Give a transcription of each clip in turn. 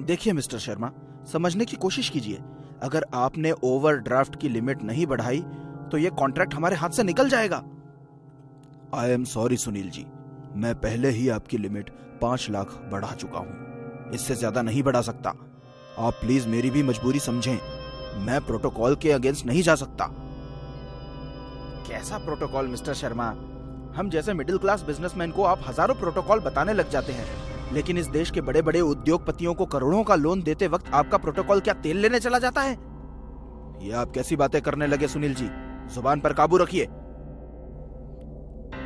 देखिए मिस्टर शर्मा, समझने की कोशिश कीजिए। अगर आपने ओवरड्राफ्ट की लिमिट नहीं बढ़ाई तो ये कॉन्ट्रैक्ट हमारे हाथ से निकल जाएगा। I am sorry Sunil ji, मैं पहले ही आपकी लिमिट 5 लाख बढ़ा चुका हूं, इससे ज्यादा नहीं बढ़ा सकता। आप प्लीज मेरी भी मजबूरी समझें, मैं प्रोटोकॉल के अगेंस्ट नहीं जा सकता। कैसा प्रोटोकॉल मिस्टर शर्मा? हम जैसे मिडिल क्लास बिजनेसमैन को आप हजारों प्रोटोकॉल बताने लग जाते हैं, लेकिन इस देश के बड़े बड़े उद्योगपतियों को करोड़ों का लोन देते वक्त आपका प्रोटोकॉल क्या तेल लेने चला जाता है? ये आप कैसी बातें करने लगे सुनील जी, जुबान पर काबू रखिए।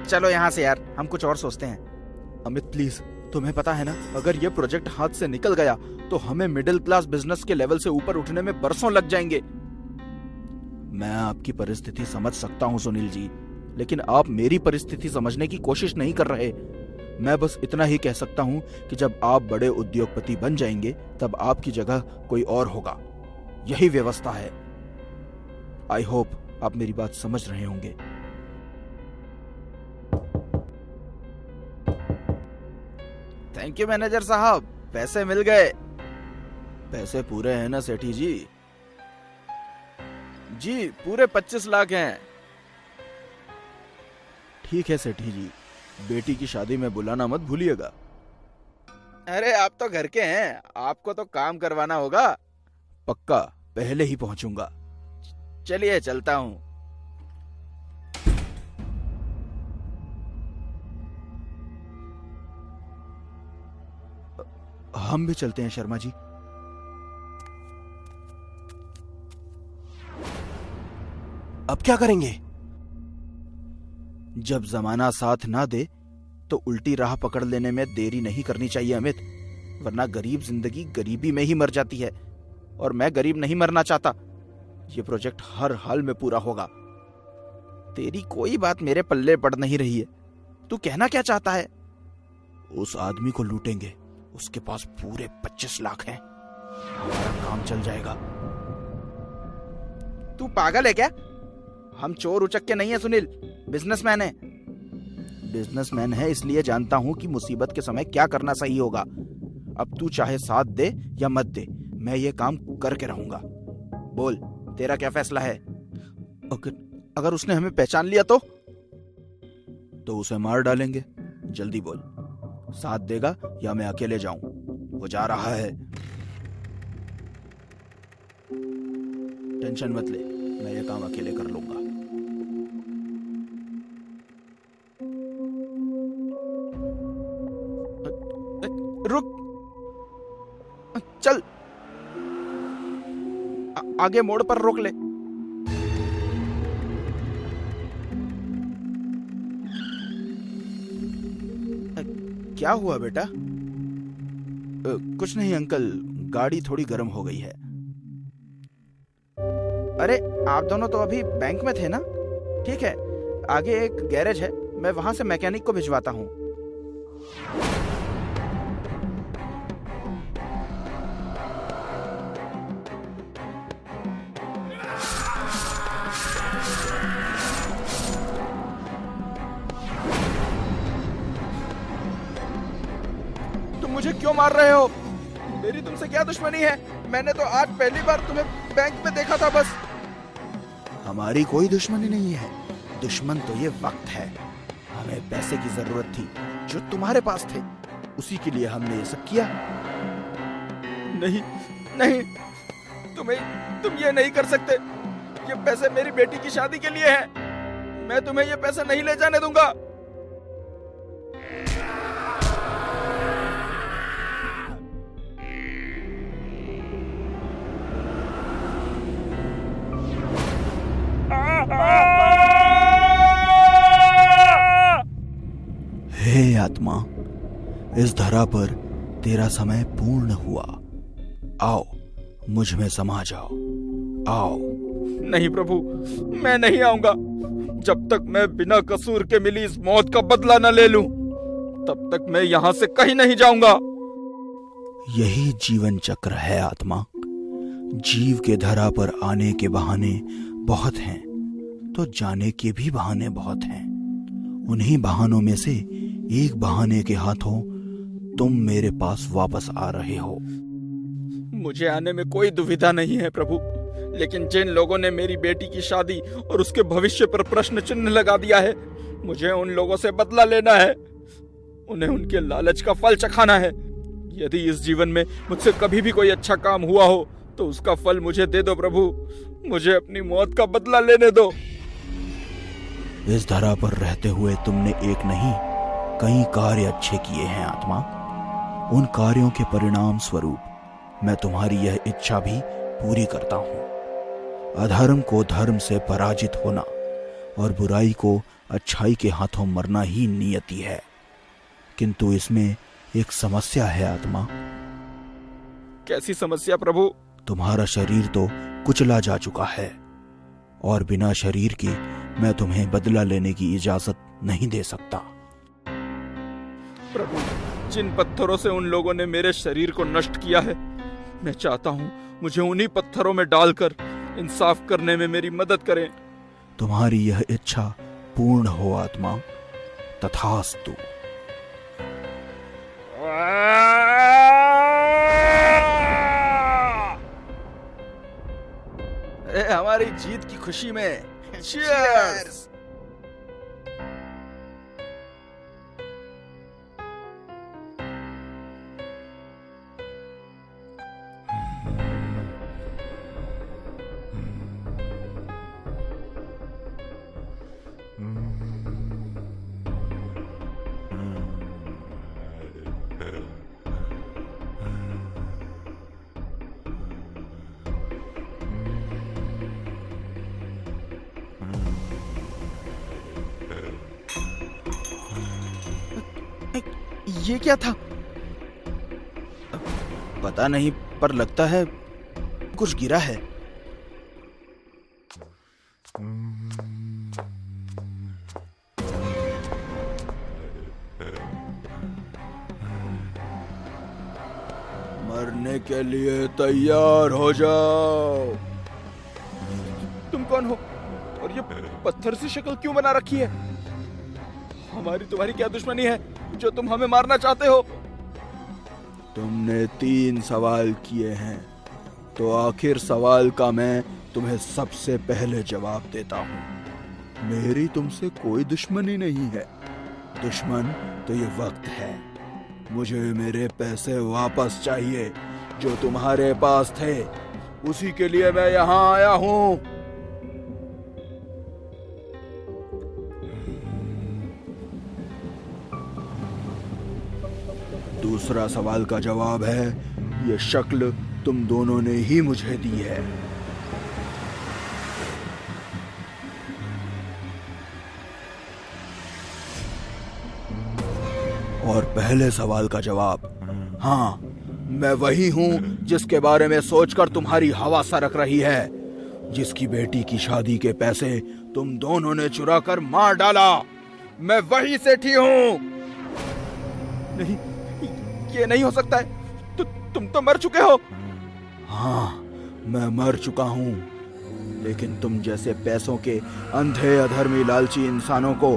चलो यहां से यार, हम कुछ और सोचते हैं। अमित प्लीज, तुम्हें पता है ना, अगर ये प्रोजेक्ट हाथ से निकल गया तो हमें मिडिल क्लास बिजनेस के लेवल से ऊपर उठने में बरसों लग जाएंगे। मैं आपकी परिस्थिति समझ सकता हूं सुनील जी, लेकिन आप मेरी परिस्थिति समझने की कोशिश नहीं कर रहे। मैं बस इतना ही कह सकता हूं कि जब आप बड़े उद्योगपति बन जाएंगे तब आपकी जगह कोई और होगा। यही व्यवस्था है। आई होप आप मेरी बात समझ रहे होंगे। थैंक यू मैनेजर साहब, पैसे मिल गए। पैसे पूरे हैं ना सेठी जी? जी पूरे 25 लाख हैं। ठीक है सेठी जी, बेटी की शादी में बुलाना मत भूलिएगा। अरे आप तो घर के हैं, आपको तो काम करवाना होगा। पक्का, पहले ही पहुंचूंगा। चलिए चलता हूं। हम भी चलते हैं शर्मा जी। अब क्या करेंगे? जब जमाना साथ ना दे तो उल्टी राह पकड़ लेने में देरी नहीं करनी चाहिए अमित, वरना गरीब जिंदगी गरीबी में ही मर जाती है, और मैं गरीब नहीं मरना चाहता। ये प्रोजेक्ट हर हाल में पूरा होगा। तेरी कोई बात मेरे पल्ले पड़ नहीं रही है। तू कहना क्या चाहता है? उस आदमी को लूटेंगे, उसके पास पूरे 25 लाख हैं, हमारा काम चल जाएगा। तू पागल है क्या? हम चोर उचक्के नहीं है सुनील, बिजनेसमैन है। बिजनेसमैन है इसलिए जानता हूं कि मुसीबत के समय क्या करना सही होगा। अब तू चाहे साथ दे या मत दे, मैं ये काम करके रहूंगा। बोल, तेरा क्या फैसला है? अगर उसने हमें पहचान लिया तो उसे मार डालेंगे। जल्दी बोल, साथ देगा या मैं अकेले जाऊं? वो जा रहा है। टेंशन मत ले, मैं ये काम अकेले कर लूंगा। रुक, चल, आगे मोड़ पर रोक ले। क्या हुआ बेटा? कुछ नहीं अंकल, गाड़ी थोड़ी गर्म हो गई है। अरे आप दोनों तो अभी बैंक में थे ना? ठीक है, आगे एक गैरेज है, मैं वहां से मैकेनिक को भिजवाता हूं। तुम मुझे क्यों मार रहे हो? मेरी तुमसे क्या दुश्मनी है? मैंने तो आज पहली बार तुम्हें बैंक में देखा था बस। हमारी कोई दुश्मनी नहीं है, दुश्मन तो ये वक्त है। हमें पैसे की जरूरत थी जो तुम्हारे पास थे, उसी के लिए हमने ये सब किया। नहीं नहीं, तुम ये नहीं कर सकते। ये पैसे मेरी बेटी की शादी के लिए हैं। मैं तुम्हें ये पैसे नहीं ले जाने दूंगा। हे आत्मा, इस धरा पर तेरा समय पूर्ण हुआ। आओ, मुझ में समा जाओ। आओ। नहीं प्रभु, मैं नहीं आऊंगा। जब तक मैं बिना कसूर के मिली इस मौत का बदला न ले लूं, तब तक मैं यहां से कहीं नहीं जाऊंगा। यही जीवन चक्र है आत्मा। जीव के धरा पर आने के बहाने बहुत हैं, तो जाने के भी बहाने बहुत हैं। उन्हीं बहानों में से एक बहाने के हाथों तुम मेरे पास वापस आ रहे हो। मुझे आने में कोई दुविधा नहीं है प्रभु, लेकिन जिन लोगों ने मेरी बेटी की शादी और उसके भविष्य पर प्रश्न चिन्ह लगा दिया है, मुझे उन लोगों से बदला लेना है। उन्हें उनके लालच का फल चखाना है। यदि इस जीवन में मुझसे कभी भी कोई अच्छा काम हुआ हो तो उसका फल मुझे दे दो प्रभु। मुझे अपनी मौत का बदला लेने दो। इस धरा पर रहते हुए तुमने एक नहीं कई कार्य अच्छे किए हैं आत्मा। उन कार्यों के परिणाम स्वरूप मैं तुम्हारी यह इच्छा भी पूरी करता हूं। अधर्म को धर्म से पराजित होना और बुराई को अच्छाई के हाथों मरना ही नियति है, किंतु इसमें एक समस्या है आत्मा। कैसी समस्या प्रभु? तुम्हारा शरीर तो कुचला जा चुका है और बिना शरीर के मैं तुम्हें बदला लेने की इजाजत नहीं दे सकता। प्रभु, जिन पत्थरों से उन लोगों ने मेरे शरीर को नष्ट किया है, मैं चाहता हूं मुझे उन्हीं पत्थरों में डालकर इंसाफ करने में मेरी मदद करें। तुम्हारी यह इच्छा पूर्ण हो आत्मा। तथास्तु। अरे हमारी जीत की खुशी में चीयर्स। ये क्या था? पता नहीं, पर लगता है कुछ गिरा है। मरने के लिए तैयार हो जाओ। तुम कौन हो और ये पत्थर सी शक्ल क्यों बना रखी है? हमारी तुम्हारी क्या दुश्मनी है जो तुम हमें मारना चाहते हो? तुमने 3 सवाल किए हैं, तो आखिर सवाल का मैं तुम्हें सबसे पहले जवाब देता हूँ। मेरी तुमसे कोई दुश्मनी नहीं है। दुश्मन तो ये वक्त है। मुझे मेरे पैसे वापस चाहिए जो तुम्हारे पास थे। उसी के लिए मैं यहाँ आया हूँ। दूसरा सवाल का जवाब है, ये शक्ल तुम दोनों ने ही मुझे दी है। और पहले सवाल का जवाब, हाँ, मैं वही हूं जिसके बारे में सोचकर तुम्हारी हवा सरक रही है, जिसकी बेटी की शादी के पैसे तुम दोनों ने चुरा कर मार डाला। मैं वही सेठी हूं। नहीं, ये नहीं हो सकता है। तुम तो मर चुके हो। हाँ, मैं मर चुका हूँ, लेकिन तुम जैसे पैसों के अंधे अधर्मी लालची इंसानों को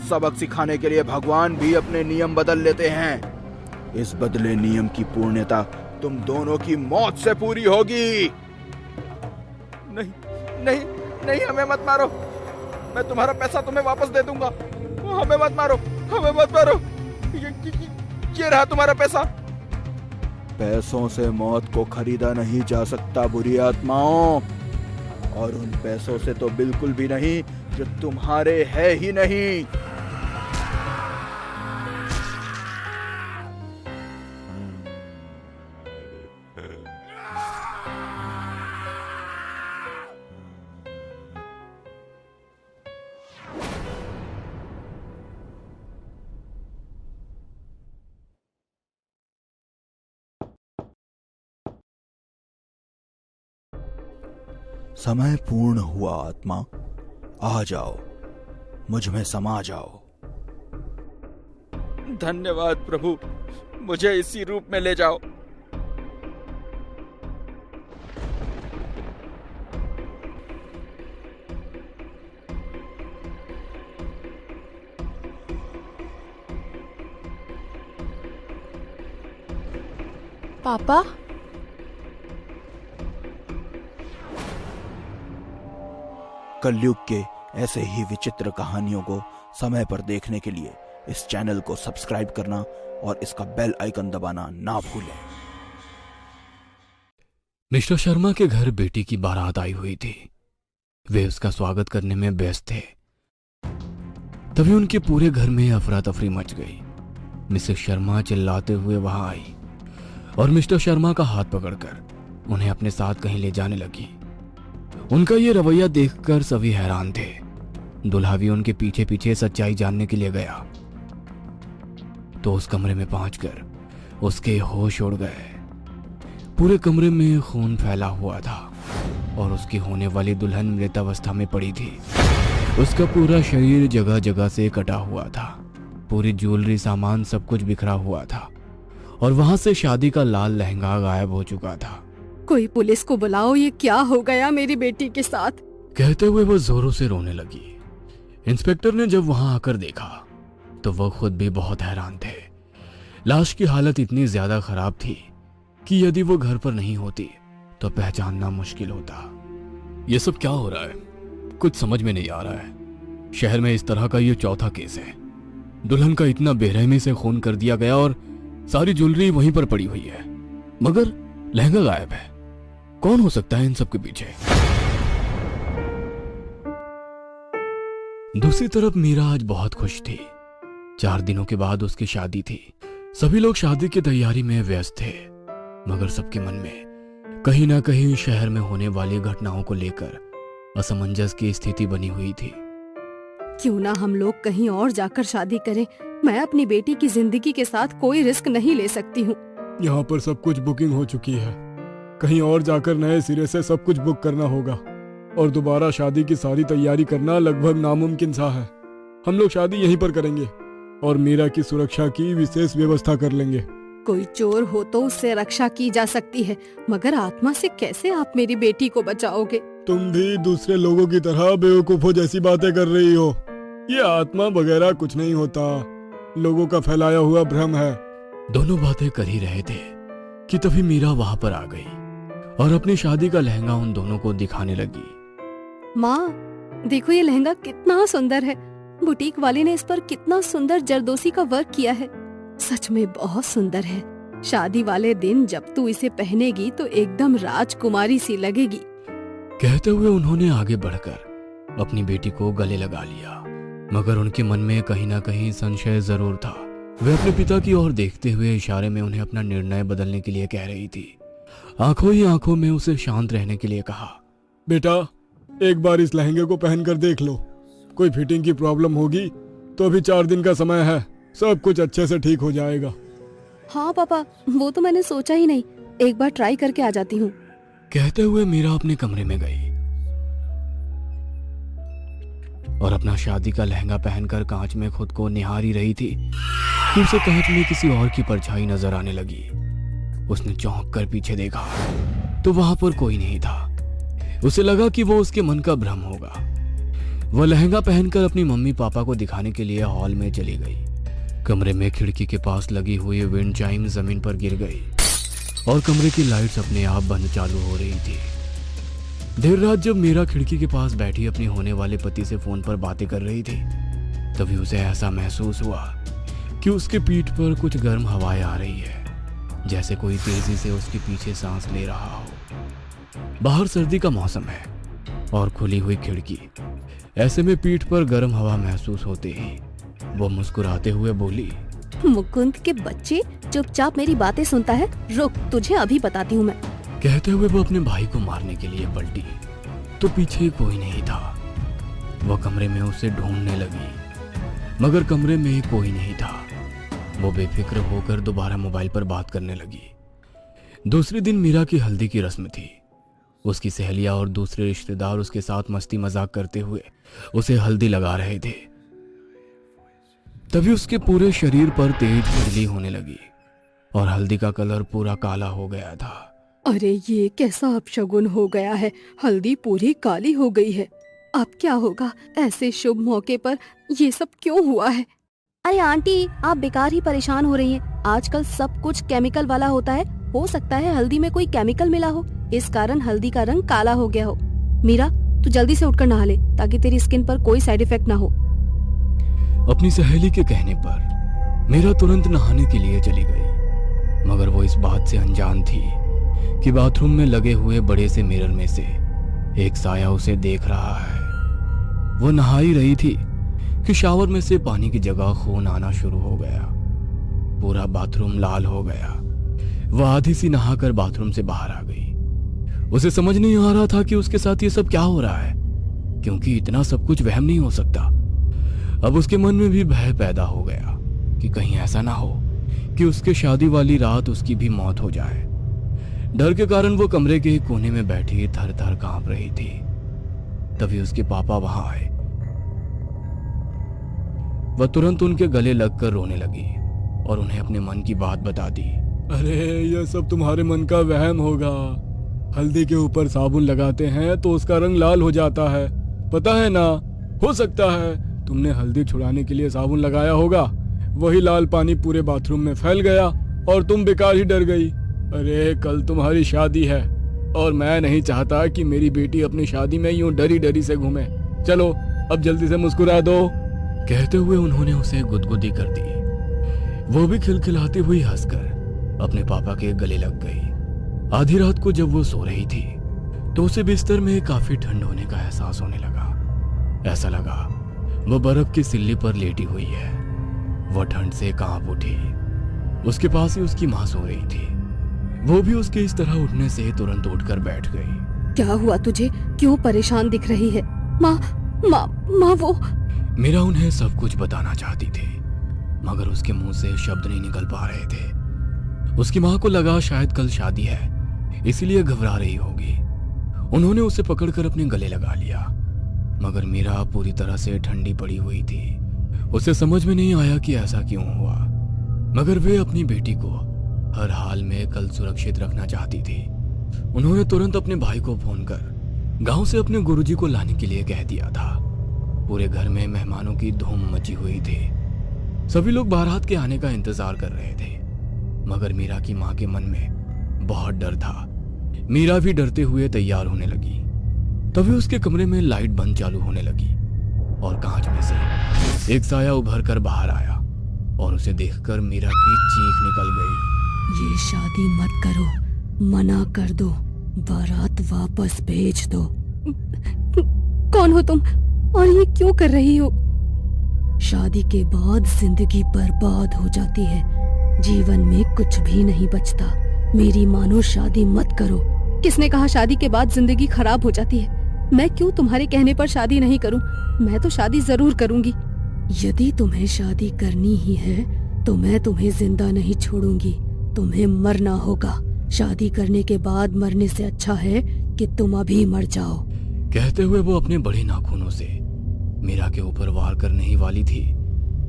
सबक सिखाने के लिए भगवान भी अपने नियम बदल लेते हैं। इस बदले नियम की पूर्णता तुम दोनों की मौत से पूरी होगी। नहीं नहीं नहीं, हमें मत मारो। मैं तुम्हारा पैसा तुम्हें वापस दे दूंगा। हमें मत मारो, हमें मत मारो। ये रहा तुम्हारा पैसा। पैसों से मौत को खरीदा नहीं जा सकता बुरी आत्माओं, और उन पैसों से तो बिल्कुल भी नहीं जो तुम्हारे है ही नहीं। समय पूर्ण हुआ आत्मा। आ जाओ, मुझ में समा जाओ। धन्यवाद प्रभु, मुझे इसी रूप में ले जाओ। पापा, कलयुग के ऐसे ही विचित्र कहानियों को समय पर देखने के लिए इस चैनल को सब्सक्राइब करना और इसका बेल आइकन दबाना ना भूलें। मिस्टर शर्मा के घर बेटी की बारात आई हुई थी। वे उसका स्वागत करने में व्यस्त थे। तभी उनके पूरे घर में अफरा तफरी मच गई। मिसेस शर्मा चिल्लाते हुए वहां आई और मिस्टर शर्मा का हाथ पकड़कर उन्हें अपने साथ कहीं ले जाने लगी। उनका ये रवैया देखकर सभी हैरान थे। दुल्हा भी उनके पीछे पीछे सच्चाई जानने के लिए गया तो उस कमरे में पहुंचकर उसके होश उड़ गए। पूरे कमरे में खून फैला हुआ था और उसकी होने वाली दुल्हन मृतावस्था में पड़ी थी। उसका पूरा शरीर जगह जगह से कटा हुआ था। पूरी ज्वेलरी सामान सब कुछ बिखरा हुआ था और वहां से शादी का लाल लहंगा गायब हो चुका था। कोई पुलिस को बुलाओ, ये क्या हो गया मेरी बेटी के साथ? कहते हुए वो जोरों से रोने लगी। इंस्पेक्टर ने जब वहां आकर देखा तो वो खुद भी बहुत हैरान थे। लाश की हालत इतनी ज्यादा खराब थी कि यदि वो घर पर नहीं होती तो पहचानना मुश्किल होता। ये सब क्या हो रहा है? कुछ समझ में नहीं आ रहा है। शहर में इस तरह का ये चौथा केस है। दुल्हन का इतना बेरहमी से खून कर दिया गया और सारी ज्वेलरी वहीं पर पड़ी हुई है, मगर लहंगा गायब है। कौन हो सकता है इन सब के पीछे? दूसरी तरफ मीरा आज बहुत खुश थी। 4 दिनों के बाद उसकी शादी थी। सभी लोग शादी की तैयारी में व्यस्त थे, मगर सबके मन में कहीं ना कहीं शहर में होने वाली घटनाओं को लेकर असमंजस की स्थिति बनी हुई थी। क्यों ना हम लोग कहीं और जाकर शादी करें। मैं अपनी बेटी की जिंदगी के साथ कोई रिस्क नहीं ले सकती हूँ। यहाँ पर सब कुछ बुकिंग हो चुकी है। कहीं और जाकर नए सिरे से सब कुछ बुक करना होगा और दोबारा शादी की सारी तैयारी करना लगभग नामुमकिन सा है। हम लोग शादी यहीं पर करेंगे और मीरा की सुरक्षा की विशेष व्यवस्था कर लेंगे। कोई चोर हो तो उससे रक्षा की जा सकती है, मगर आत्मा से कैसे आप मेरी बेटी को बचाओगे? तुम भी दूसरे लोगों की तरह बेवकूफों जैसी बातें कर रही हो। ये आत्मा वगैरह कुछ नहीं होता, लोगों का फैलाया हुआ भ्रम है। दोनों बातें कर ही रहे थे कि तभी मीरा वहां पर आ गई और अपनी शादी का लहंगा उन दोनों को दिखाने लगी। माँ, देखो ये लहंगा कितना सुंदर है। बुटीक वाले ने इस पर कितना सुंदर जरदोसी का वर्क किया है। सच में बहुत सुंदर है। शादी वाले दिन जब तू इसे पहनेगी तो एकदम राजकुमारी सी लगेगी। कहते हुए उन्होंने आगे बढ़कर अपनी बेटी को गले लगा लिया, मगर उनके मन में कहीं ना कहीं संशय जरूर था। वे अपने पिता की ओर देखते हुए इशारे में उन्हें अपना निर्णय बदलने के लिए कह रही थी। आंखों ही आंखों में उसे शांत रहने के लिए कहा, बेटा, एक बार इस लहंगे को पहनकर देख लो। कोई फिटिंग की प्रॉब्लम होगी तो अभी 4 दिन का समय है, सब कुछ अच्छे से ठीक हो जाएगा। हाँ पापा, वो तो मैंने सोचा ही नहीं। एक बार ट्राई करके आ जाती हूँ। कहते हुए मीरा अपने कमरे में गई और अपना शादी का लहंगा पहनकर कांच में खुद को निहारी रही थी कि उसे कांच में किसी और की परछाई नजर आने लगी। उसने चौंक कर पीछे देखा तो वहां पर कोई नहीं था। उसे लगा कि वो उसके मन का भ्रम होगा। वह लहंगा पहनकर अपनी मम्मी पापा को दिखाने के लिए हॉल में चली गई। कमरे में खिड़की के पास लगी हुई विंड चाइम जमीन पर गिर गई और कमरे की लाइट्स अपने आप बंद चालू हो रही थी। देर रात जब मीरा खिड़की के पास बैठी अपने होने वाले पति से फोन पर बातें कर रही थी, तभी उसे ऐसा महसूस हुआ कि उसके पीठ पर कुछ गर्म हवाएं आ रही है, जैसे कोई तेजी से उसके पीछे सांस ले रहा हो। बाहर सर्दी का मौसम है और खुली हुई खिड़की, ऐसे में पीठ पर गर्म हवा महसूस होते ही वो मुस्कुराते हुए बोली, मुकुंद के बच्चे, चुपचाप मेरी बातें सुनता है? रुक, तुझे अभी बताती हूँ मैं। कहते हुए वो अपने भाई को मारने के लिए पलटी तो पीछे कोई नहीं था। वह कमरे में उसे ढूंढने लगी, मगर कमरे में कोई नहीं था। वो बेफिक्र होकर दोबारा मोबाइल पर बात करने लगी। दूसरे दिन मीरा की हल्दी की रस्म थी। उसकी सहेलियां और दूसरे रिश्तेदार उसके साथ मस्ती मजाक करते हुए उसे हल्दी लगा रहे थे। तभी उसके पूरे शरीर पर तेज खुजली होने लगी और हल्दी का कलर पूरा काला हो गया था। अरे ये कैसा अपशगुन हो गया है, हल्दी पूरी काली हो गई है। अब क्या होगा? ऐसे शुभ मौके पर ये सब क्यों हुआ है? अरे आंटी, आप बेकार ही परेशान हो रही हैं। आजकल सब कुछ केमिकल वाला होता है। हो सकता है हल्दी में कोई केमिकल मिला हो, इस कारण हल्दी का रंग काला हो गया हो। मीरा, तू जल्दी से उठकर नहा ले ताकि तेरी स्किन पर कोई साइड इफेक्ट ना हो। अपनी सहेली के कहने पर मीरा तुरंत नहाने के लिए चली गई, मगर वो इस बात से अनजान थी कि बाथरूम में लगे हुए बड़े से मिरर में से एक साया उसे देख रहा है। वो नहा ही रही थी कि शावर में से पानी की जगह खून आना शुरू हो गया। पूरा बाथरूम लाल हो गया। वह आधी सी नहाकर बाथरूम से बाहर आ गई। उसे समझ नहीं आ रहा था कि उसके साथ ये सब क्या हो रहा है, क्योंकि इतना सब कुछ वहम नहीं हो सकता। अब उसके मन में भी भय पैदा हो गया कि कहीं ऐसा ना हो कि उसके शादी वाली रात उसकी भी मौत हो जाए। डर के कारण वो कमरे के एक कोने में बैठी थर थर कांप रही थी। तभी उसके पापा वहां आए। वह तुरंत उनके गले लगकर रोने लगी और उन्हें अपने मन की बात बता दी। अरे यह सब तुम्हारे मन का वहम होगा। हल्दी के ऊपर साबुन लगाते हैं तो उसका रंग लाल हो जाता है, पता है ना। हो सकता है तुमने हल्दी छुड़ाने के लिए साबुन लगाया होगा, वही लाल पानी पूरे बाथरूम में फैल गया और तुम बेकार ही डर गई। अरे कल तुम्हारी शादी है और मैं नहीं चाहता कि मेरी बेटी अपनी शादी में यूं डरी डरी से घूमे। चलो अब जल्दी से मुस्कुरा दो। कहते हुए उन्होंने उसे गुदगुदी कर दी। वो भी खिलखिलाती हुई हंसकर अपने पापा के गले लग गई। आधी रात को जब वो सो रही थी तो उसे बिस्तर में काफी ठंड होने का एहसास होने लगा। ऐसा लगा वो बर्फ की सिल्ली पर लेटी हुई है। वो ठंड से कांप उठी। उसके पास ही उसकी माँ सो रही थी। वो भी उसके इस तरह उठने से तुरंत उठकर बैठ गई। क्या हुआ तुझे? क्यों परेशान दिख रही है? माँ माँ माँ वो। मीरा उन्हें सब कुछ बताना चाहती थी, मगर उसके मुंह से शब्द नहीं निकल पा रहे थे। उसकी माँ को लगा शायद कल शादी है, इसीलिए घबरा रही होगी। उन्होंने उसे पकड़कर अपने गले लगा लिया, मगर मीरा पूरी तरह से ठंडी पड़ी हुई थी। उसे समझ में नहीं आया कि ऐसा क्यों हुआ, मगर वे अपनी बेटी को हर हाल में कल सुरक्षित रखना चाहती थी। उन्होंने तुरंत अपने भाई को फोन कर गांव से अपने गुरुजी को लाने के लिए कह दिया था। पूरे घर में मेहमानों की धूम मची हुई थी। सभी लोग बारात के आने का इंतजार कर रहे थे, मगर मीरा की माँ के मन में बहुत डर था। मीरा भी डरते हुए तैयार होने लगी। तभी उसके कमरे में लाइट बंद चालू होने लगी और कांच में से एक साया उभर कर बाहर आया और उसे देखकर मीरा की चीख निकल गई। ये शादी मत करो, मना कर दो, बारात वापस भेज दो। कौन हो तुम और ये क्यों कर रही हो? शादी के बाद जिंदगी बर्बाद हो जाती है, जीवन में कुछ भी नहीं बचता। मेरी मानो शादी मत करो। किसने कहा शादी के बाद जिंदगी खराब हो जाती है? मैं क्यों तुम्हारे कहने पर शादी नहीं करूं? मैं तो शादी जरूर करूंगी। यदि तुम्हें शादी करनी ही है तो मैं तुम्हें जिंदा नहीं छोड़ूंगी, तुम्हें मरना होगा। शादी करने के बाद मरने से अच्छा है कि तुम अभी मर जाओ। कहते हुए वो अपने बड़े नाखूनों से मीरा के ऊपर वार करने ही वाली थी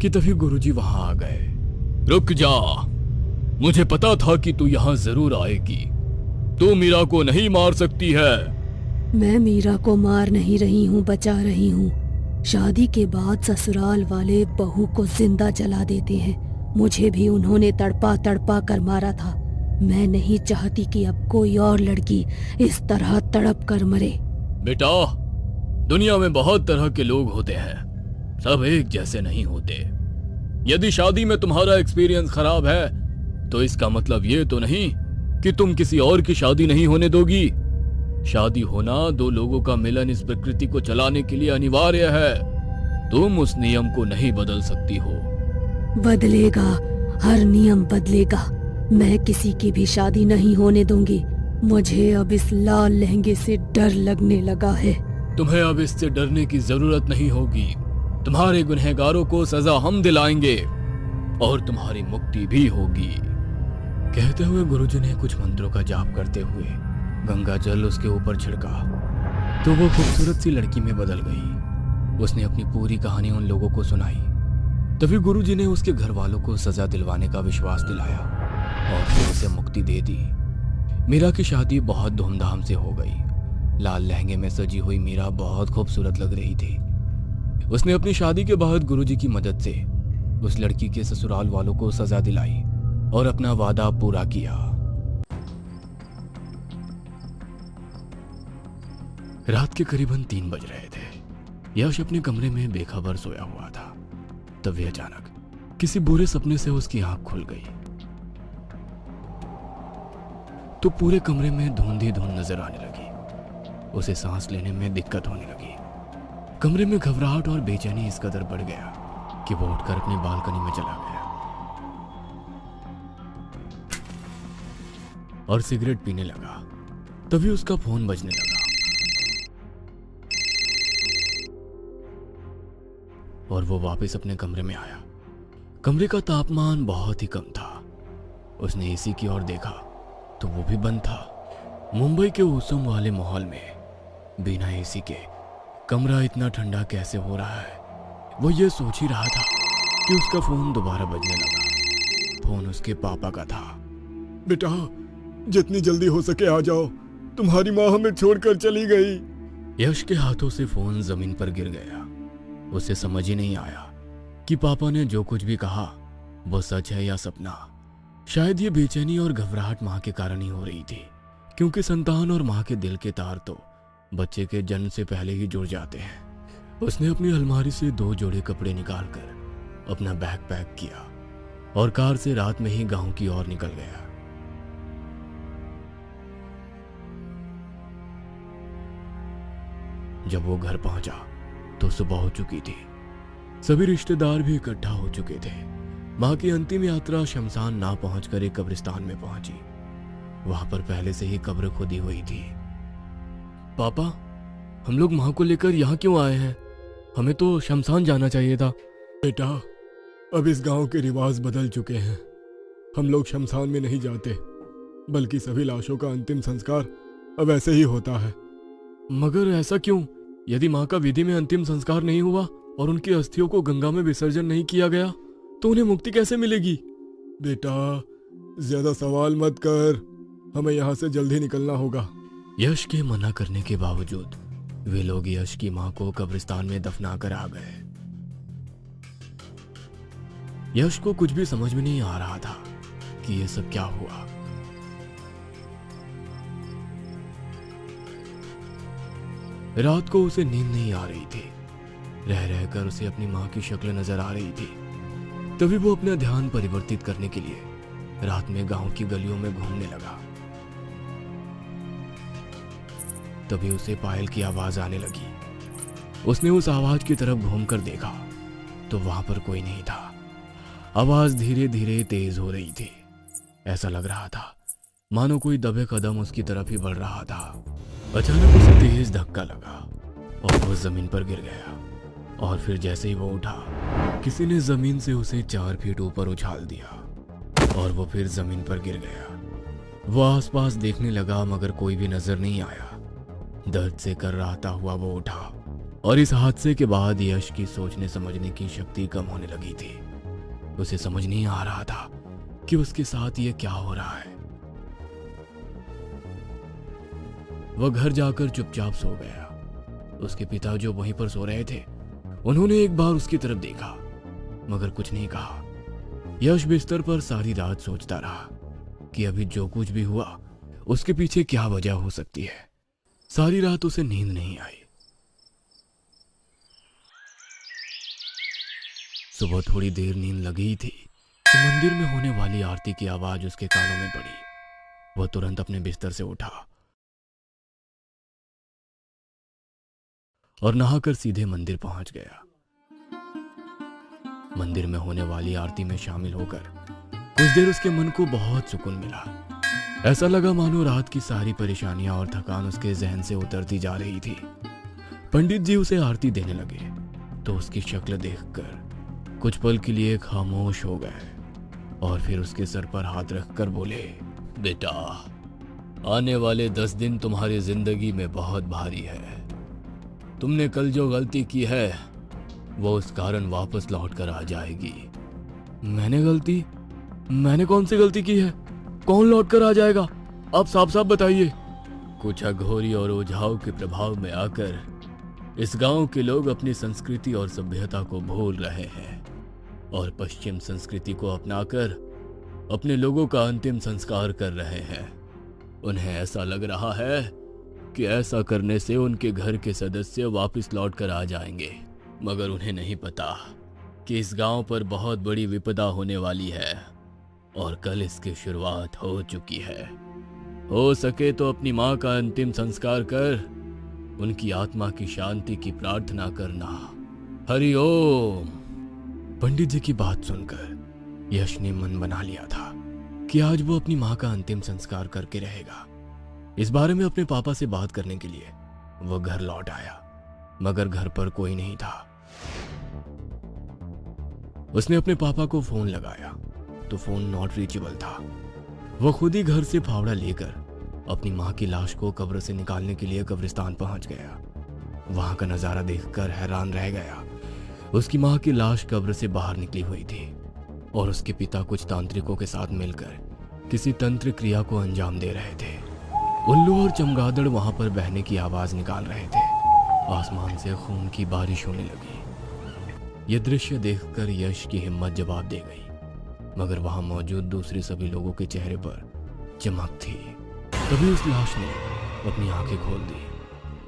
कि तभी गुरुजी वहां आ गए। रुक जा, मुझे पता था कि तू यहाँ जरूर आएगी। तू मीरा को नहीं मार सकती है। मैं मीरा को मार नहीं रही हूँ, बचा रही हूँ। शादी के बाद ससुराल वाले बहू को जिंदा जला देते हैं। मुझे भी उन्होंने तड़पा तड़पा कर मारा था। मैं नहीं चाहती कि अब कोई और लड़की इस तरह तड़प कर मरे। बेटा, दुनिया में बहुत तरह के लोग होते हैं, सब एक जैसे नहीं होते। यदि शादी में तुम्हारा एक्सपीरियंस खराब है तो इसका मतलब ये तो नहीं कि तुम किसी और की शादी नहीं होने दोगी। शादी होना दो लोगों का मिलन इस प्रकृति को चलाने के लिए अनिवार्य है। तुम उस नियम को नहीं बदल सकती हो। बदलेगा, हर नियम बदलेगा। मैं किसी की भी शादी नहीं होने दूंगी। मुझे अब इस लाल लहंगे से डर लगने लगा है। तुम्हें अब इससे डरने की जरूरत नहीं होगी। तुम्हारे गुनहगारों को सजा हम दिलाएंगे और तुम्हारी मुक्ति भी होगी। कहते हुए गुरुजी ने कुछ मंत्रों का जाप करते हुए गंगा जल उसके ऊपर छिड़का तो वो खूबसूरत सी लड़की में बदल गई। उसने अपनी पूरी कहानी उन लोगों को सुनाई। तभी गुरुजी ने उसके घर वालों को सजा दिलवाने का विश्वास दिलाया और फिर उसे मुक्ति दे दी। मीरा की शादी बहुत धूमधाम से हो गई। लाल लहंगे में सजी हुई मीरा बहुत खूबसूरत लग रही थी। उसने अपनी शादी के बाद गुरुजी की मदद से उस लड़की के ससुराल वालों को सजा दिलाई और अपना वादा पूरा किया। रात के करीबन 3 बज रहे थे। यश अपने कमरे में बेखबर सोया हुआ था। तभी अचानक किसी बुरे सपने से उसकी आंख खुल गई तो पूरे कमरे में धुंध नजर आने लगी। उसे सांस लेने में दिक्कत होने लगी। कमरे में घबराहट और बेचैनी इस कदर बढ़ गया कि वो उठकर अपनी बालकनी में चला गया और सिगरेट पीने लगा। तभी उसका फोन बजने लगा और वो वापस अपने कमरे में आया। कमरे का तापमान बहुत ही कम था। उसने एसी की ओर देखा तो वो भी बंद था। मुंबई के उसूम वाले माहौल में बिना एसी के कमरा इतना ठंडा कैसे हो रहा है, वो ये सोच ही रहा था कि उसका फोन दोबारा बजने लगा। फोन उसके पापा का था। बेटा, जितनी जल्दी हो सके आ जाओ, तुम्हारी माँ हमें छोड़कर चली गई। यश के हाथों से फोन जमीन पर गिर गया। उसे समझ ही नहीं आया कि पापा ने जो कुछ भी कहा वो सच है या सपना। शायद ये बेचैनी और घबराहट माँ के कारण ही हो रही थी, क्योंकि संतान और माँ के दिल के तार तो बच्चे के जन्म से पहले ही जुड़ जाते हैं। उसने अपनी अलमारी से 2 जोड़े कपड़े निकालकर अपना बैग पैक किया और कार से रात में ही गांव की ओर निकल गया। जब वो घर पहुंचा तो सुबह हो चुकी थी। सभी रिश्तेदार भी इकट्ठा हो चुके थे। मां की अंतिम यात्रा शमशान ना पहुंचकर एक कब्रिस्तान में पहुंची। वहां पर पहले से ही कब्र खोदी हुई थी। पापा, हम लोग मां को लेकर यहाँ क्यों आए हैं? हमें तो शमशान जाना चाहिए था। बेटा, अब इस गांव के रिवाज बदल चुके हैं। हम लोग शमशान में नहीं जाते, बल्कि सभी लाशों का अंतिम संस्कार अब ऐसे ही होता है। मगर ऐसा क्यों? यदि माँ का विधि में अंतिम संस्कार नहीं हुआ और उनकी अस्थियों को गंगा में विसर्जन नहीं किया गया तो उन्हें मुक्ति कैसे मिलेगी? बेटा, ज्यादा सवाल मत कर, हमें यहाँ से जल्दी निकलना होगा। यश के मना करने के बावजूद वे लोग यश की माँ को कब्रिस्तान में दफना कर आ गए। यश को कुछ भी समझ में नहीं आ रहा था कि यह सब क्या हुआ। रात को उसे नींद नहीं आ रही थी। रह रहकर उसे अपनी मां की शक्ल नजर आ रही थी। तभी वो अपना ध्यान परिवर्तित करने के लिए रात में गांव की गलियों में घूमने लगा। तभी उसे पायल की आवाज आने लगी। उसने उस आवाज की तरफ घूमकर देखा तो वहां पर कोई नहीं था। आवाज धीरे धीरे तेज हो रही थी। ऐसा लग रहा था मानो कोई दबे कदम उसकी तरफ ही बढ़ रहा था। अचानक उसे तेज धक्का लगा और वो जमीन पर गिर गया। और फिर जैसे ही वो उठा, किसी ने जमीन से उसे 4 फीट ऊपर उछाल दिया और वो फिर जमीन पर गिर गया। वो आसपास देखने लगा मगर कोई भी नजर नहीं आया। दर्द से कर्राता हुआ वो उठा और इस हादसे के बाद यश की सोचने समझने की शक्ति कम होने लगी थी। उसे समझ नहीं आ रहा था कि उसके साथ ये क्या हो रहा है। वह घर जाकर चुपचाप सो गया। उसके पिता जो वहीं पर सो रहे थे, उन्होंने एक बार उसकी तरफ देखा मगर कुछ नहीं कहा। यश बिस्तर पर सारी रात सोचता रहा कि अभी जो कुछ भी हुआ उसके पीछे क्या वजह हो सकती है। सारी रात उसे नींद नहीं आई। सुबह थोड़ी देर नींद लगी थी कि मंदिर में होने वाली आरती की आवाज उसके कानों में पड़ी। वह तुरंत अपने बिस्तर से उठा और नहाकर सीधे मंदिर पहुंच गया। मंदिर में होने वाली आरती में शामिल होकर कुछ देर उसके मन को बहुत सुकून मिला। ऐसा लगा मानो रात की सारी परेशानियां और थकान उसके जहन से उतरती जा रही थी। पंडित जी उसे आरती देने लगे तो उसकी शक्ल देखकर कुछ पल के लिए खामोश हो गए और फिर उसके सर पर हाथ रखकर बोले, बेटा, आने वाले 10 दिन तुम्हारी जिंदगी में बहुत भारी है। तुमने कल जो गलती की है वो उस कारण वापस लौट कर आ जाएगी। मैंने कौन सी गलती की है? कौन लौट कर आ जाएगा? आप साफ साफ बताइए। कुछ अघोरी और ओझाओं के प्रभाव में आकर इस गांव के लोग अपनी संस्कृति और सभ्यता को भूल रहे हैं और पश्चिम संस्कृति को अपनाकर अपने लोगों का अंतिम संस्कार कर रहे हैं। उन्हें ऐसा लग रहा है कि ऐसा करने से उनके घर के सदस्य वापस लौट कर आ जाएंगे, मगर उन्हें नहीं पता कि इस गांव पर बहुत बड़ी विपदा होने वाली है और कल इसकी शुरुआत हो चुकी है। हो सके तो अपनी माँ का अंतिम संस्कार कर उनकी आत्मा की शांति की प्रार्थना करना। हरि ओम। पंडित जी की बात सुनकर यश ने मन बना लिया था कि आज वो अपनी माँ का अंतिम संस्कार करके रहेगा। इस बारे में अपने पापा से बात करने के लिए वो घर लौट आया, मगर घर पर कोई नहीं था। उसने अपने पापा को फोन लगाया तो फोन नॉट रीचेबल था। वो खुद ही घर से फावड़ा लेकर अपनी माँ की लाश को कब्र से निकालने के लिए कब्रिस्तान पहुंच गया। वहां का नजारा देखकर हैरान रह गया। उसकी माँ की लाश कब्र से बाहर निकली हुई थी और उसके पिता कुछ तांत्रिकों के साथ मिलकर किसी तंत्र क्रिया को अंजाम दे रहे थे। उल्लू और चमगादड़ वहां पर बहने की आवाज निकाल रहे थे। आसमान से खून की बारिश होने लगी। यह दृश्य देखकर यश की हिम्मत जवाब दे गई, मगर वहां मौजूद दूसरे सभी लोगों के चेहरे पर चमक थी। तभी उस लाश ने अपनी आंखें खोल दी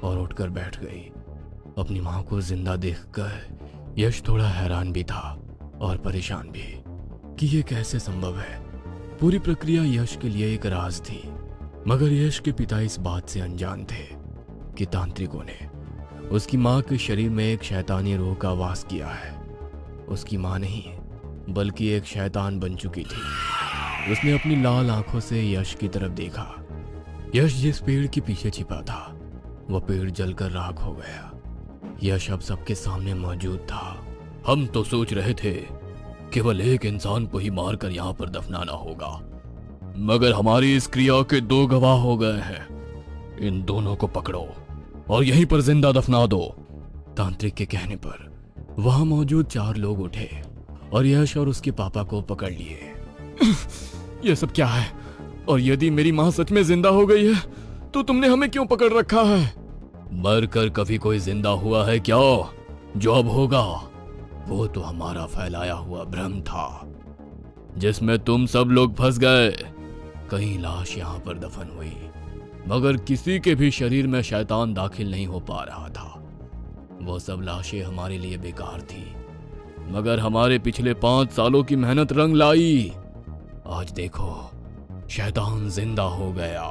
और उठकर बैठ गई। अपनी मां को जिंदा देखकर यश थोड़ा हैरान भी था और परेशान भी कि यह कैसे संभव है। पूरी प्रक्रिया यश के लिए एक राज थी, मगर यश के पिता इस बात से अनजान थे कि तांत्रिकों ने उसकी मां के शरीर में एक शैतानी रूह का वास किया है। उसकी मां नहीं बल्कि एक शैतान बन चुकी थी। उसने अपनी लाल आंखों से यश की तरफ देखा। यश जिस पेड़ के पीछे छिपा था वह पेड़ जलकर राख हो गया। यश अब सबके सामने मौजूद था। हम तो सोच रहे थे केवल एक इंसान को ही मारकर यहाँ पर दफनाना होगा, मगर हमारी इस क्रिया के 2 गवाह हो गए हैं। इन दोनों को पकड़ो और यहीं पर जिंदा दफना दो। तांत्रिक के कहने पर वहां मौजूद 4 लोग उठे और यश और उसके पापा को पकड़ लिए। यह सब क्या है? और यदि मेरी मां सच में जिंदा हो गई है तो तुमने हमें क्यों पकड़ रखा है? मरकर कभी कोई जिंदा हुआ है क्या? जो अब होगा वो तो हमारा फैलाया हुआ भ्रम था जिसमें तुम सब लोग फंस गए। कई लाश यहाँ पर दफन हुई, मगर किसी के भी शरीर में शैतान दाखिल नहीं हो पा रहा था। वो सब लाशें हमारे लिए बेकार थी, मगर हमारे पिछले 5 सालों की मेहनत रंग लाई। आज देखो शैतान जिंदा हो गया।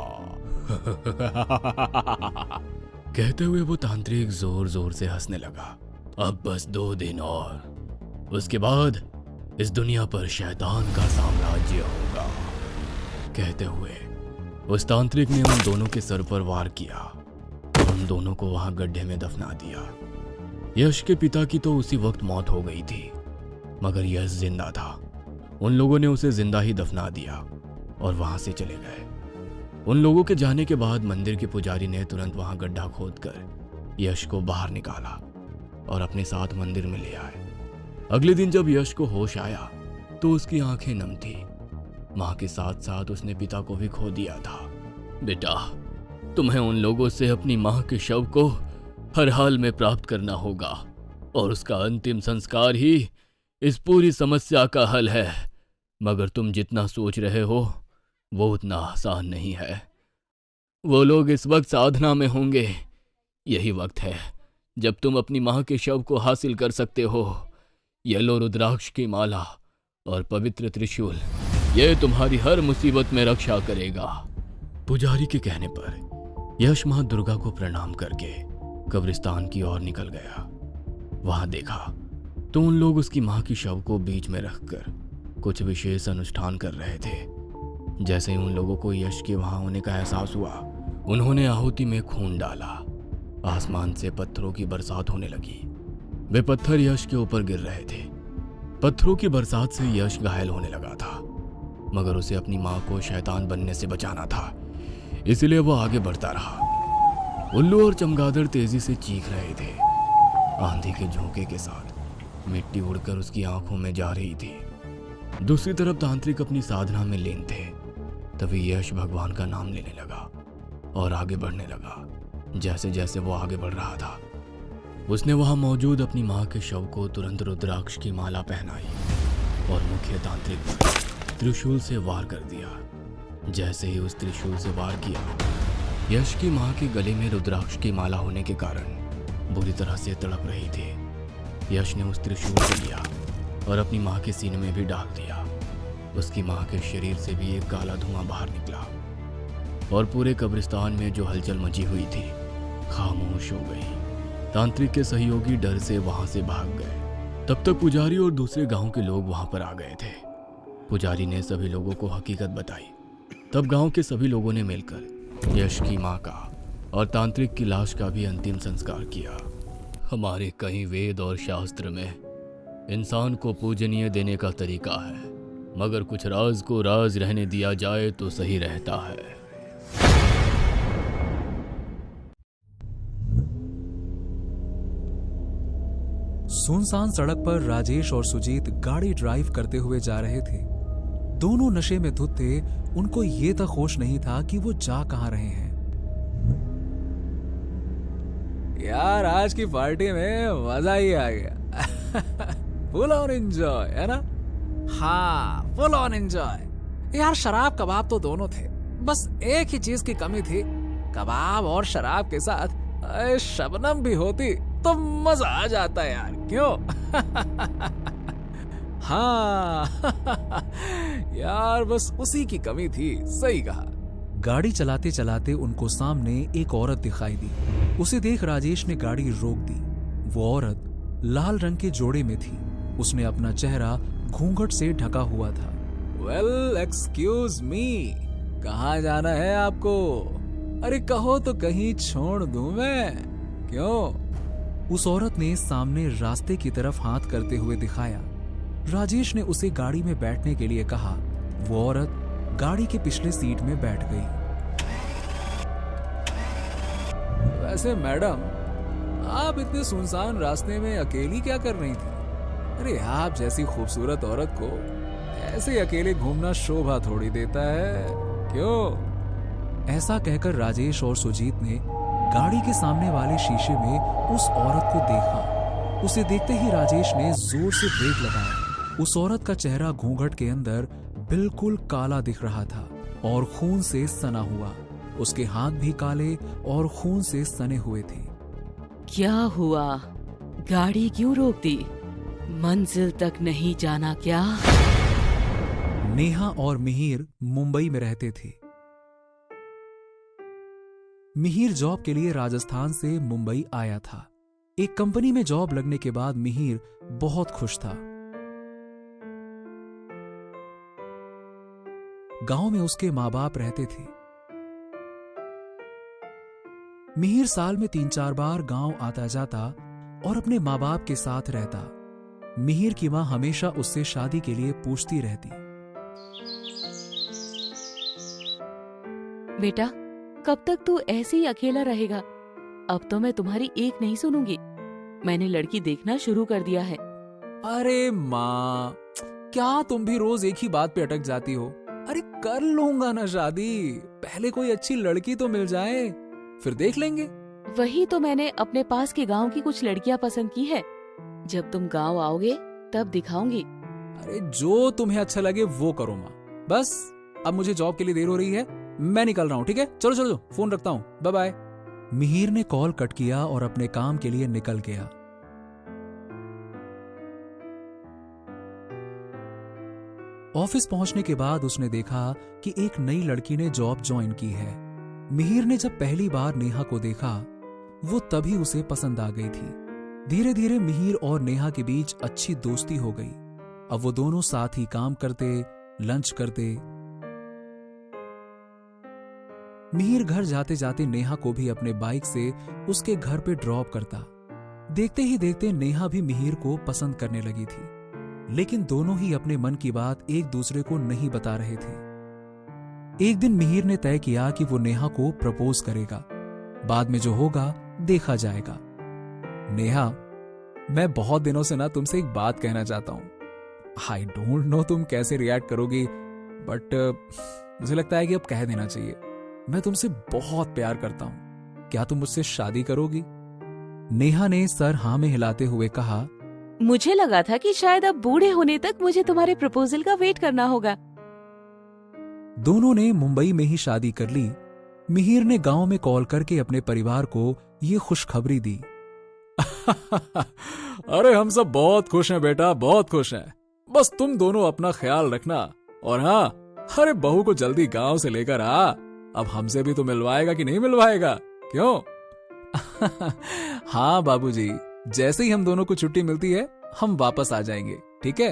कहते हुए वो तांत्रिक जोर जोर से हंसने लगा। अब बस 2 दिन और, उसके बाद इस दुनिया पर शैतान का साम्राज्य होगा। कहते हुए उस तांत्रिक ने उन दोनों के सर पर वार किया और उन दोनों को वहां गड्ढे में दफना दिया। यश के पिता की तो उसी वक्त मौत हो गई थी, मगर यश जिंदा था। उन लोगों ने उसे जिंदा ही दफना दिया और वहां से चले गए। उन लोगों के जाने के बाद मंदिर के पुजारी ने तुरंत वहां गड्ढा खोदकर यश को बाहर निकाला और अपने साथ मंदिर में ले आए। अगले दिन जब यश को होश आया तो उसकी आंखें नम थी। मां के साथ साथ उसने पिता को भी खो दिया था। बेटा, तुम्हें उन लोगों से अपनी मां के शव को हर हाल में प्राप्त करना होगा और उसका अंतिम संस्कार ही इस पूरी समस्या का हल है। मगर तुम जितना सोच रहे हो वो उतना आसान नहीं है। वो लोग इस वक्त साधना में होंगे। यही वक्त है जब तुम अपनी मां के शव को हासिल कर सकते हो। ये लो रुद्राक्ष की माला और पवित्र त्रिशूल, ये तुम्हारी हर मुसीबत में रक्षा करेगा। पुजारी के कहने पर यश मां दुर्गा को प्रणाम करके कब्रिस्तान की ओर निकल गया। वहां देखा तो उन लोग उसकी मां की शव को बीच में रखकर कुछ विशेष अनुष्ठान कर रहे थे। जैसे ही उन लोगों को यश के वहां होने का एहसास हुआ, उन्होंने आहुति में खून डाला। आसमान से पत्थरों की बरसात होने लगी। वे पत्थर यश के ऊपर गिर रहे थे। पत्थरों की बरसात से यश घायल होने लगा था, मगर उसे अपनी मां को शैतान बनने से बचाना था, इसलिए वो आगे बढ़ता रहा। उल्लू और चमगादड़ तेजी से चीख रहे थे। आंधी के झोंके के साथ मिट्टी उड़कर उसकी आंखों में जा रही थी। दूसरी तरफ तांत्रिक अपनी साधना में लीन थे। तभी यश भगवान का नाम लेने लगा और आगे बढ़ने लगा। जैसे जैसे वो आगे बढ़ रहा था, उसने वहां मौजूद अपनी मां के शव को तुरंत रुद्राक्ष की माला पहनाई और मुख्य तांत्रिक पर त्रिशूल से वार कर दिया। जैसे ही उस त्रिशूल से वार किया, यश की माँ के गले में रुद्राक्ष की माला होने के कारण बुरी तरह से तड़प रही थी। यश ने उस त्रिशूल को लिया और अपनी माँ के सीने में भी डाल दिया। उसकी माँ के शरीर से भी एक काला धुआं बाहर निकला और पूरे कब्रिस्तान में जो हलचल मची हुई थी खामोश हो गई। तांत्रिक के सहयोगी डर से वहां से भाग गए। तब तक पुजारी और दूसरे गांव के लोग वहां पर आ गए थे। पुजारी ने सभी लोगों को हकीकत बताई। तब गांव के सभी लोगों ने मिलकर यश की माँ का और तांत्रिक की लाश का भी अंतिम संस्कार किया। हमारे कई वेद और शास्त्र में इंसान को पूजनीय देने का तरीका है, मगर कुछ राज को राज रहने दिया जाए तो सही रहता है। सुनसान सड़क पर राजेश और सुजीत गाड़ी ड्राइव करते हुए जा रहे थे। दोनों नशे में धुत थे। उनको ये तक होश नहीं था कि वो जा कहां रहे हैं। यार आज की पार्टी में मजा ही आ गया। फुल ऑन एंजॉय, है ना? हाँ, फुल ऑन एंजॉय। यार शराब कबाब तो दोनों थे, बस एक ही चीज की कमी थी। कबाब और शराब के साथ शबनम भी होती तो मजा आ जाता यार, क्यों? हाँ। यार बस उसी की कमी थी, सही कहा। गाड़ी चलाते चलाते उनको सामने एक औरत दिखाई दी। उसे देख राजेश ने गाड़ी रोक दी। वो औरत लाल रंग के जोड़े में थी। उसने अपना चेहरा घूंघट से ढका हुआ था। वेल एक्सक्यूज मी, कहाँ जाना है आपको? अरे कहो तो कहीं छोड़ दूं मैं, क्यों? उस औरत ने सामने रास्ते की तरफ हाथ करते हुए दिखाया। राजेश ने उसे गाड़ी में बैठने के लिए कहा। वो औरत गाड़ी के पिछले सीट में बैठ गई। वैसे मैडम, आप इतने सुनसान रास्ते में अकेली क्या कर रही थी? अरे आप जैसी खूबसूरत औरत को ऐसे अकेले घूमना शोभा थोड़ी देता है, क्यों? ऐसा कहकर राजेश और सुजीत ने गाड़ी के सामने वाले शीशे में उस औरत को देखा। उसे देखते ही राजेश ने जोर से ब्रेक लगाया। उस औरत का चेहरा घूंघट के अंदर बिल्कुल काला दिख रहा था और खून से सना हुआ। उसके हाथ भी काले और खून से सने हुए थे। क्या हुआ? गाड़ी क्यों रोक दी? मंजिल तक नहीं जाना क्या? नेहा और मिहिर मुंबई में रहते थे। मिहिर जॉब के लिए राजस्थान से मुंबई आया था। एक कंपनी में जॉब लगने के बाद मिहिर बहुत खुश था। गांव में उसके माँ बाप रहते थे। मिहिर साल में 3-4 बार गांव आता जाता और अपने माँ बाप के साथ रहता। मिहिर की माँ हमेशा उससे शादी के लिए पूछती रहती। बेटा, कब तक तू ऐसे ही अकेला रहेगा? अब तो मैं तुम्हारी एक नहीं सुनूंगी। मैंने लड़की देखना शुरू कर दिया है। अरे माँ, क्या तुम भी रोज एक ही बात पे अटक जाती हो? अरे कर लूंगा ना शादी, पहले कोई अच्छी लड़की तो मिल जाए, फिर देख लेंगे। वही तो मैंने अपने पास के गांव की कुछ लड़कियां पसंद की है। जब तुम गांव आओगे तब दिखाऊंगी। अरे जो तुम्हें अच्छा लगे वो करो माँ। बस अब मुझे जॉब के लिए देर हो रही है, मैं निकल रहा हूँ, ठीक है? चलो चलो, फोन रखता हूँ, बाय बाय। मिहिर ने कॉल कट किया और अपने काम के लिए निकल गया। ऑफिस पहुंचने के बाद उसने देखा कि एक नई लड़की ने जॉब ज्वाइन की है। मिहिर ने जब पहली बार नेहा को देखा, वो तभी उसे पसंद आ गई थी। धीरे धीरे मिहिर और नेहा के बीच अच्छी दोस्ती हो गई। अब वो दोनों साथ ही काम करते, लंच करते। मिहिर घर जाते जाते नेहा को भी अपने बाइक से उसके घर पे ड्रॉप करता। देखते ही देखते नेहा भी मिहिर को पसंद करने लगी थी, लेकिन दोनों ही अपने मन की बात एक दूसरे को नहीं बता रहे थे। एक दिन मिहिर ने तय किया कि वो नेहा को प्रपोज करेगा। बाद में जो होगा देखा जाएगा। नेहा, मैं बहुत दिनों से ना तुमसे एक बात कहना चाहता हूं। आई डोंट नो तुम कैसे रिएक्ट करोगी, बट मुझे लगता है कि अब कह देना चाहिए। मैं तुमसे बहुत प्यार करता हूं। क्या तुम मुझसे शादी करोगी? नेहा ने सर हाँ में हिलाते हुए कहा। मुझे लगा था कि शायद अब बूढ़े होने तक मुझे तुम्हारे प्रपोजल का वेट करना होगा। दोनों ने मुंबई में ही शादी कर ली। मिहिर ने गांव में कॉल करके अपने परिवार को ये खुशखबरी दी। अरे हम सब बहुत खुश हैं बेटा, बहुत खुश हैं। बस तुम दोनों अपना ख्याल रखना। और हाँ, अरे बहू को जल्दी गांव से लेकर आ। अब हमसे भी तो मिलवाएगा कि नहीं मिलवाएगा, क्यों? हाँ बाबूजी, जैसे ही हम दोनों को छुट्टी मिलती है हम वापस आ जाएंगे, ठीक है?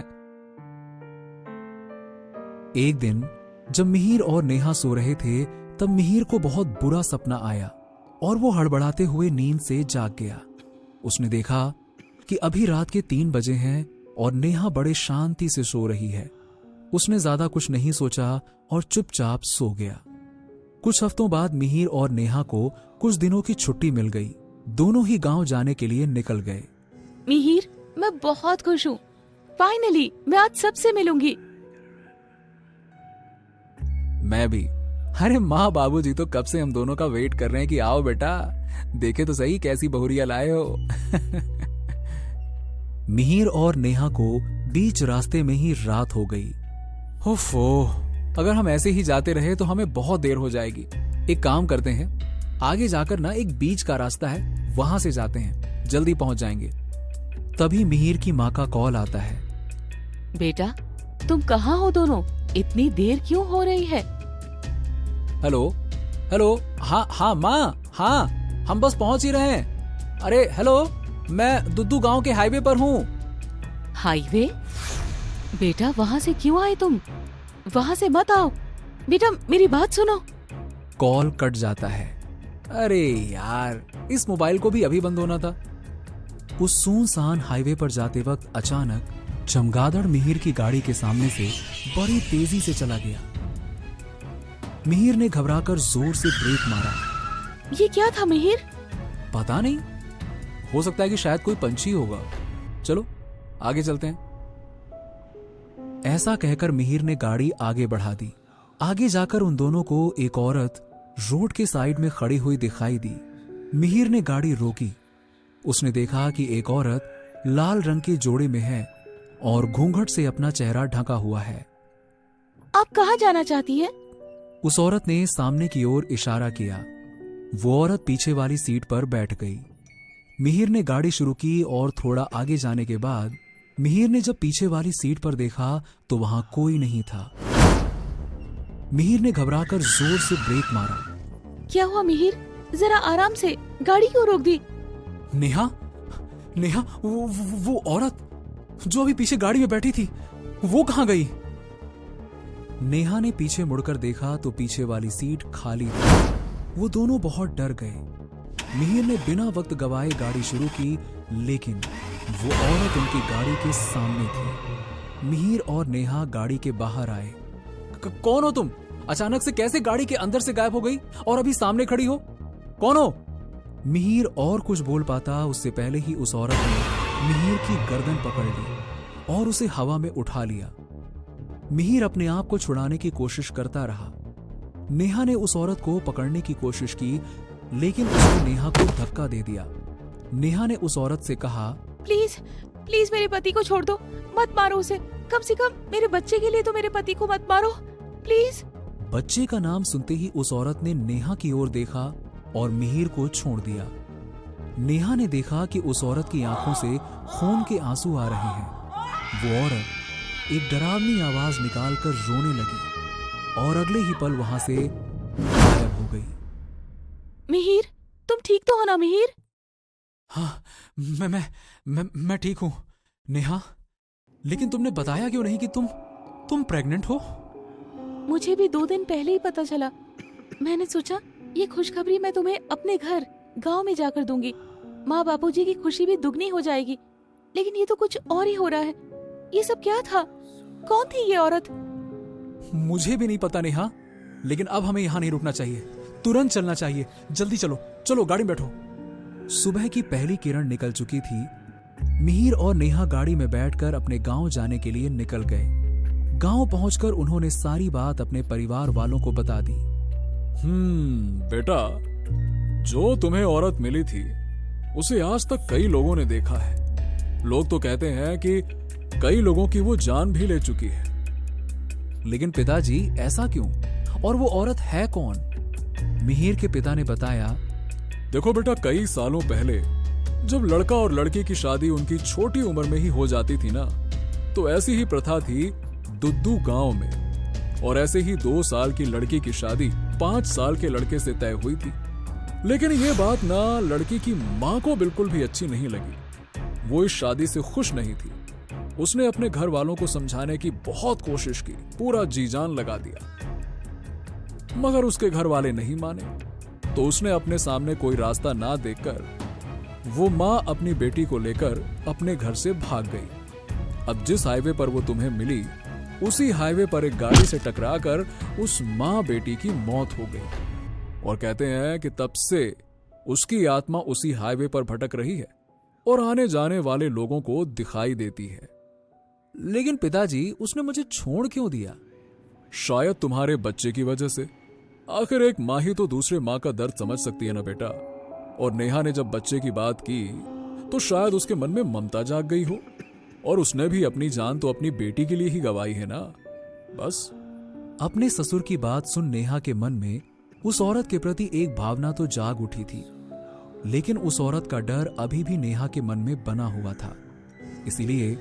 एक दिन जब मिहिर और नेहा सो रहे थे तब मिहिर को बहुत बुरा सपना आया और वो हड़बड़ाते हुए नींद से जाग गया। उसने देखा कि अभी रात के 3 बजे हैं और नेहा बड़े शांति से सो रही है। उसने ज्यादा कुछ नहीं सोचा और चुपचाप सो गया। कुछ हफ्तों बाद मिहिर और नेहा को कुछ दिनों की छुट्टी मिल गई। दोनों ही गांव जाने के लिए निकल गए। मिहिर, मैं बहुत खुश हूँ। फाइनली मैं आज सबसे मिलूंगी। मैं भी। अरे माँ बाबूजी तो कब से हम दोनों का वेट कर रहे हैं कि आओ बेटा, देखे तो सही कैसी बहुरिया लाए हो। मिहिर और नेहा को बीच रास्ते में ही रात हो गई। ओफो, अगर हम ऐसे ही जाते रहे तो हमें बहुत देर हो जाएगी। एक काम करते हैं, आगे जाकर ना एक बीच का रास्ता है, वहां से जाते हैं, जल्दी पहुंच जाएंगे। तभी मिहिर की माँ का कॉल आता है। बेटा, तुम कहाँ हो दोनों? इतनी देर क्यों हो रही है? हेलो हेलो, हाँ माँ, हाँ हम बस पहुंच ही रहे हैं। अरे हेलो, मैं दुद्दू गांव के हाईवे पर हूँ। हाईवे? बेटा, वहाँ से क्यों आए तुम? वहाँ से मत आओ बेटा, मेरी बात सुनो। कॉल कट जाता है। अरे यार, इस मोबाइल को भी अभी बंद होना था। उस सुनसान हाईवे पर जाते वक्त अचानक चमगादड़ मिहिर की गाड़ी के सामने से बड़ी तेजी से चला गया। मिहिर ने घबराकर जोर से ब्रेक मारा। ये क्या था मिहिर? पता नहीं, हो सकता है कि शायद कोई पंछी होगा। चलो आगे चलते हैं। ऐसा कहकर मिहिर ने गाड़ी आगे बढ़ा दी। आगे जाकर उन दोनों को एक औरत रोड के साइड में खड़ी हुई दिखाई दी। मिहिर ने गाड़ी रोकी। उसने देखा कि एक औरत लाल रंग के जोड़े में है और घूंघट से अपना चेहरा ढका हुआ है। आप कहाँ जाना चाहती हैं? उस औरत ने सामने की ओर इशारा किया। वो औरत पीछे वाली सीट पर बैठ गई। मिहिर ने गाड़ी शुरू की और थोड़ा आगे जाने के बाद मिहिर ने जब पीछे वाली सीट पर देखा तो वहां कोई नहीं था। मिहिर ने घबराकर जोर से ब्रेक मारा। क्या हुआ मिहिर? जरा आराम से, गाड़ी क्यों रोक दी? नेहा, नेहा, वो औरत जो अभी पीछे गाड़ी में बैठी थी, वो कहां गई? नेहा ने पीछे मुड़कर देखा तो पीछे वाली सीट खाली थी। वो दोनों बहुत डर गए। मिहिर ने बिना वक्त गवाए गाड़ी शुरू की, लेकिन वो औरत उनकी गाड़ी के सामने थी। मिहिर और नेहा गाड़ी के बाहर आए। कौन हो तुम? अचानक से कैसे गाड़ी के अंदर से गायब हो गई और अभी सामने खड़ी हो? कौन हो? मिहिर और कुछ बोल पाता उससे पहले ही उस औरत ने मिहिर की गर्दन पकड़ ली और उसे हवा में उठा लिया। मिहिर अपने आप को छुड़ाने की कोशिश करता रहा। नेहा ने उस औरत को पकड़ने की कोशिश की, लेकिन उसने नेहा को धक्का दे दिया। नेहा ने उस औरत से कहा, प्लीज प्लीज मेरे पति को छोड़ दो, मत मारो उसे। कम से कम मेरे बच्चे के लिए तो मेरे पति को मत मारो, प्लीज। बच्चे का नाम सुनते ही उस औरत ने नेहा की ओर देखा और मिहिर को छोड़ दिया। नेहा ने देखा कि उस औरत की आंखों से खून के आंसू आ रहे हैं। वो औरत एक डरावनी आवाज निकालकर रोने लगी और अगले ही पल वहां से गायब हो गई। मिहिर, तुम ठीक तो हो ना मिहिर? हाँ, मैं ठीक हूं। नेहा, लेकिन तुमने बताया क्यों नहीं कि तुम प्रेग्नेंट हो? मुझे भी 2 दिन पहले ही पता चला। मैंने सोचा ये खुशखबरी मैं तुम्हें अपने घर गांव में जाकर दूंगी। माँ बापूजी की खुशी भी दुगनी हो जाएगी। लेकिन ये तो कुछ और ही हो रहा है। ये सब क्या था? कौन थी ये औरत? मुझे भी नहीं पता नेहा, लेकिन अब हमें यहाँ नहीं रुकना चाहिए, तुरंत चलना चाहिए। जल्दी चलो, चलो गाड़ी में बैठो। सुबह की पहली किरण निकल चुकी थी। मिहिर और नेहा गाड़ी में बैठकर अपने गांव जाने के लिए निकल गए। गांव पहुंचकर उन्होंने सारी बात अपने परिवार वालों को बता दी। बेटा, जो तुम्हें औरत मिली थी उसे आज तक कई लोगों ने देखा है। लोग तो कहते हैं कि कई लोगों की वो जान भी ले चुकी है। लेकिन पिताजी, ऐसा क्यों? और वो औरत है कौन? मिहिर के पिता ने बताया, देखो बेटा, कई सालों पहले जब लड़का और लड़की की शादी उनकी छोटी उम्र में ही हो जाती थी ना, तो ऐसी ही प्रथा थी दुद्दू गांव में। और ऐसे ही 2 साल की लड़की की शादी 5 साल के लड़के से तय हुई थी। लेकिन ये बात ना लड़की की माँ को बिल्कुल भी अच्छी नहीं लगी। वो इस शादी से खुश नहीं थी। उसने अपने घर वालों को समझाने की बहुत कोशिश की, पूरा जी जान लगा दिया, मगर उसके घर वाले नहीं माने। तो उसने अपने सामने कोई रास्ता ना देखकर वो माँ अपनी बेटी को लेकर अपने घर से भाग गई। अब जिस हाईवे पर वो तुम्हें मिली, उसी हाईवे पर एक गाड़ी से टकराकर उस माँ बेटी की मौत हो गई। और कहते हैं कि तब से उसकी आत्मा उसी हाईवे पर भटक रही है और आने जाने वाले लोगों को दिखाई देती है। लेकिन पिताजी, उसने मुझे छोड़ क्यों दिया? शायद तुम्हारे बच्चे की वजह से। आखिर एक माँ ही तो दूसरे माँ का दर्द समझ सकती है ना बेटा। और नेहा ने जब बच्चे की बात की तो शायद उसके मन में ममता जाग गई हो, और उसने भी अपनी जान तो अपनी बेटी के लिए ही गंवाई है ना, बस। अपने ससुर की बात सुन नेहा के मन में उस औरत के प्रति एक भावना तो जाग उठी थी, लेकिन उस औरत का डर अभी भी नेहा के मन में बना हुआ था। इसीलिए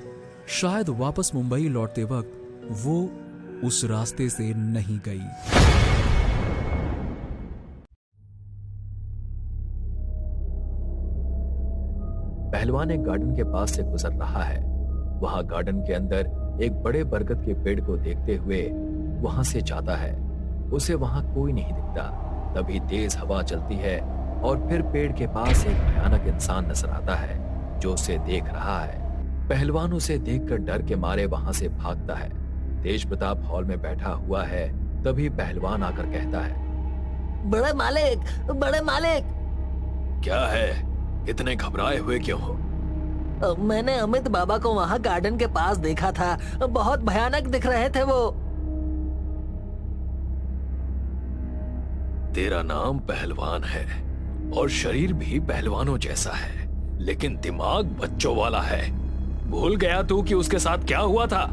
शायद वापस मुंबई लौटते वक्त वो उस रास्ते से नहीं गई। पहलवान एक गार्डन के पास से गुजर रहा है। वहां गार्डन के अंदर एक बड़े बरगद के पेड़ को देखते हुए वहां से जाता है। उसे वहां कोई नहीं दिखता। तभी तेज हवा चलती है और फिर पेड़ के पास एक भयानक इंसान नजर आता है जो उसे देख रहा है। पहलवान उसे देखकर डर के मारे वहां से भागता है। तेज प्रताप हॉल में बैठा हुआ है। तभी पहलवान आकर कहता है, बड़े मालिक, बड़े मालिक। क्या है, इतने घबराए हुए क्यों हो? मैंने अमित बाबा को वहाँ गार्डन के पास देखा था। बहुत भयानक दिख रहे थे वो। तेरा नाम पहलवान है और शरीर भी पहलवानों जैसा है, लेकिन दिमाग बच्चों वाला है। भूल गया तू कि उसके साथ क्या हुआ था?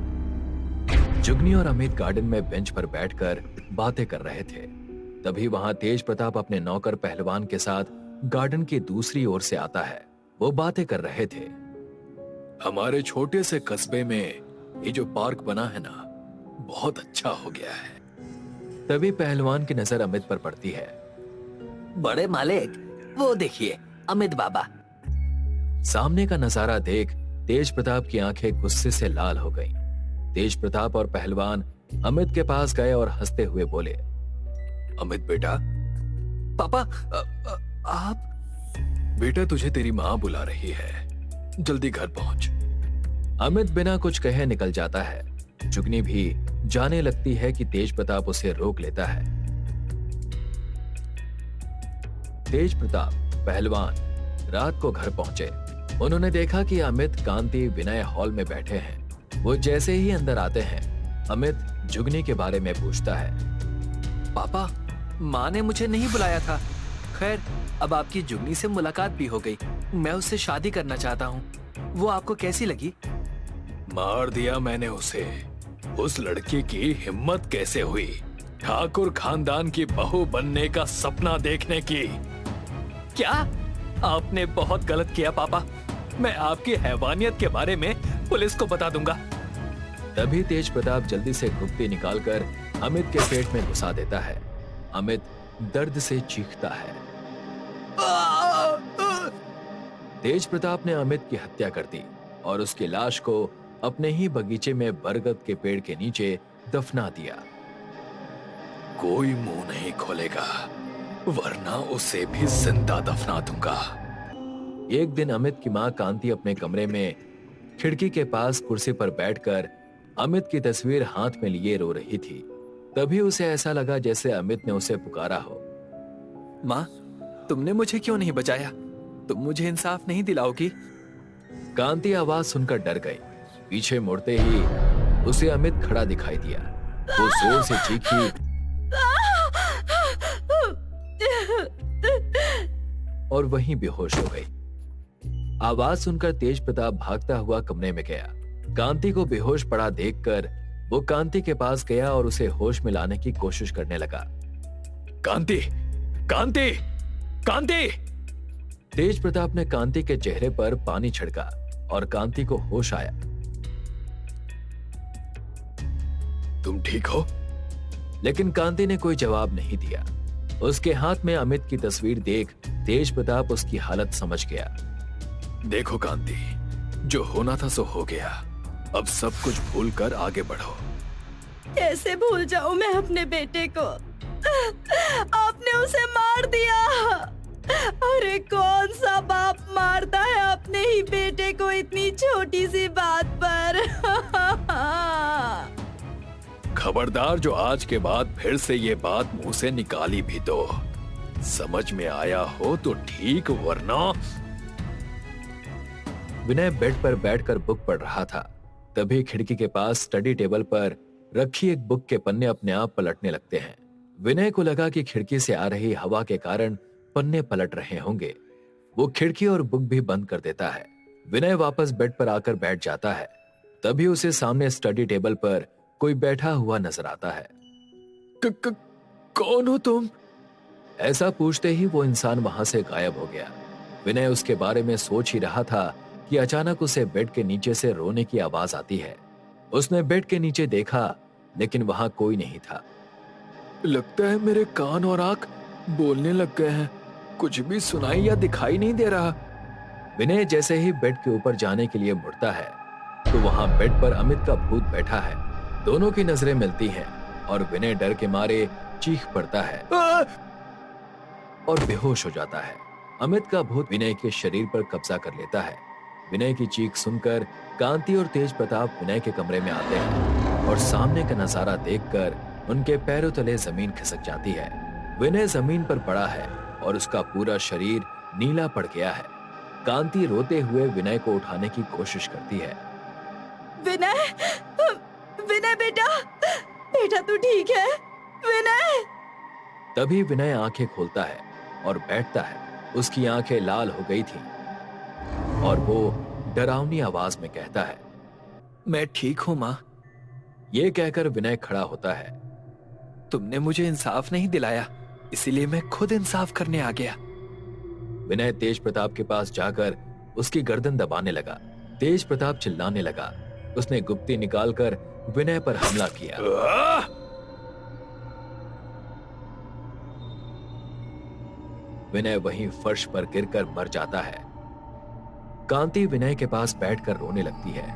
जुगनी और अमित गार्डन में बेंच पर बैठकर बातें कर रहे थे। तभी वहां तेज प्रताप अपने नौकर पहलवान के साथ गार्डन की दूसरी ओर से आता है। वो बातें कर रहे थे। हमारे छोटे से कस्बे में ये जो पार्क बना है ना, बहुत अच्छा हो गया है। तभी पहलवान की नजर अमित पर पड़ती है। बड़े मालिक, वो देखिए अमित बाबा। सामने का नजारा देख तेज प्रताप की आंखें गुस्से से लाल हो गईं। तेज प्रताप और पहलवान अमित के पास गए और हंसते हुए बोले, अमित बेटा। पापा, आप? बेटा, तुझे तेरी माँ बुला रही है, जल्दी घर पहुंच। अमित बिना कुछ कहे निकल जाता है। जुगनी भी जाने लगती है कि तेज प्रताप उसे रोक लेता है। तेज प्रताप, पहलवान रात को घर पहुंचे। उन्होंने देखा कि अमित, कांति विनय हॉल में बैठे हैं। वो जैसे ही अंदर आते हैं, अमित जुगनी के बारे में पूछता है। पापा, माँ ने मुझे नहीं बुलाया था। खैर, अब आपकी जुगनी से मुलाकात भी हो गई। मैं उससे शादी करना चाहता हूँ। वो आपको कैसी लगी? मार दिया मैंने उसे। उस लड़की की हिम्मत कैसे हुई ठाकुर खानदान की बहू बनने का सपना देखने की? क्या? आपने बहुत गलत किया पापा। मैं आपकी हैवानियत के बारे में पुलिस को बता दूंगा। तभी तेज प्रताप जल्दी से गुप्ती निकालकर अमित के पेट में घुसा देता है। अमित दर्द से चीखता है। तेज प्रताप ने अमित की हत्या कर दी और उसकी लाश को अपने ही बगीचे में बरगद के पेड़ के नीचे दफना दिया। कोई मुंह नहीं खोलेगा, वरना उसे भी जिंदा दफना दूंगा। एक दिन अमित की मां कांति अपने कमरे में खिड़की के पास कुर्सी पर बैठकर अमित की तस्वीर हाथ में लिए रो रही थी। तभी उसे ऐसा लगा जैसे अमित ने उसे पुकारा हो। माँ, तुमने मुझे क्यों नहीं बचाया? तुम मुझे इंसाफ नहीं दिलाओगी? कांति आवाज सुनकर डर गई। पीछे मुड़ते ही उसे अमित खड़ा दिखाई दिया। वो जोर से चीखी और वहीं बेहोश हो गई। आवाज सुनकर तेज प्रताप भागता हुआ कमरे में गया। कांति को बेहोश पड़ा देखकर वो कांति के पास गया और उसे होश में लाने की कोशिश करने लगा। कांति, कांति, कांति! तेज प्रताप ने कांति के चेहरे पर पानी छिड़का और कांति को होश आया। तुम ठीक हो? लेकिन कांति ने कोई जवाब नहीं दिया। उसके हाथ में अमित की तस्वीर देख तेज प्रताप उसकी हालत समझ गया। देखो कांति, जो होना था सो हो गया। अब सब कुछ भूल कर आगे बढ़ो। कैसे भूल जाऊं मैं अपने बेटे को? आपने उसे मार दिया। अरे कौन सा बाप मारता है अपने ही बेटे को इतनी छोटी सी बात पर? खबरदार, जो आज के बाद फिर से ये बात मुंह से निकाली भी तो समझ में आया हो तो ठीक, वरना। विनय बेड पर बैठकर बुक पढ़ रहा था। तभी खिड़की के पास स्टडी टेबल पर रखी एक बुक के पन्ने अपने आप पलटने लगते हैं। विनय को लगा कि खिड़की से आ रही हवा के कारण पन्ने पलट रहे होंगे। वो खिड़की और बुक भी बंद कर देता है। विनय वापस बेड पर आकर बैठ जाता है। तभी उसे सामने स्टडी टेबल पर कोई बैठा हुआ नजर आता है। कौन हो तुम? ऐसा पूछते ही वो इंसान वहां से गायब हो गया। विनय उसके बारे में सोच ही रहा था कि अचानक उसे बेड के नीचे से रोने की आवाज आती है। उसने बेड के नीचे देखा, लेकिन वहां कोई नहीं था। लगता है मेरे कान और आंख बोलने लग गए हैं। कुछ भी सुनाई या दिखाई नहीं दे रहा। विनय जैसे ही बेड के ऊपर जाने के लिए मुड़ता है तो वहां बेड पर अमित का भूत बैठा है। दोनों की नजरें मिलती हैं और विनय डर के मारे चीख पड़ता है और बेहोश हो जाता है। अमित का भूत विनय के शरीर पर कब्जा कर लेता है। विनय की चीख सुनकर कांति और तेज प्रताप विनय के कमरे में आते हैं और सामने का नजारा देखकर उनके पैरों तले जमीन खिसक जाती है। विनय जमीन पर पड़ा है और उसका पूरा शरीर नीला पड़ गया है। कांति रोते हुए विनय को उठाने की कोशिश करती है। विनय, विनय बेटा, बेटा तू ठीक है? विनय! तभी विनय आंखें खोलता है और बैठता है। उसकी आंखें लाल हो गई थीं और वो डरावनी आवाज में कहता है, मैं ठीक हूं मां। ये कहकर विनय खड़ा होता है। तुमने मुझे इंसाफ नहीं दिलाया, इसीलिए मैं खुद इंसाफ करने आ गया। विनय तेज प्रताप के पास जाकर उसकी गर्दन दबाने लगा। तेज प्रताप चिल्लाने लगा। उसने गुप्ती निकालकर विनय पर हमला किया। विनय वहीं फर्श पर गिरकर मर जाता है। कांति विनय के पास बैठकर रोने लगती है।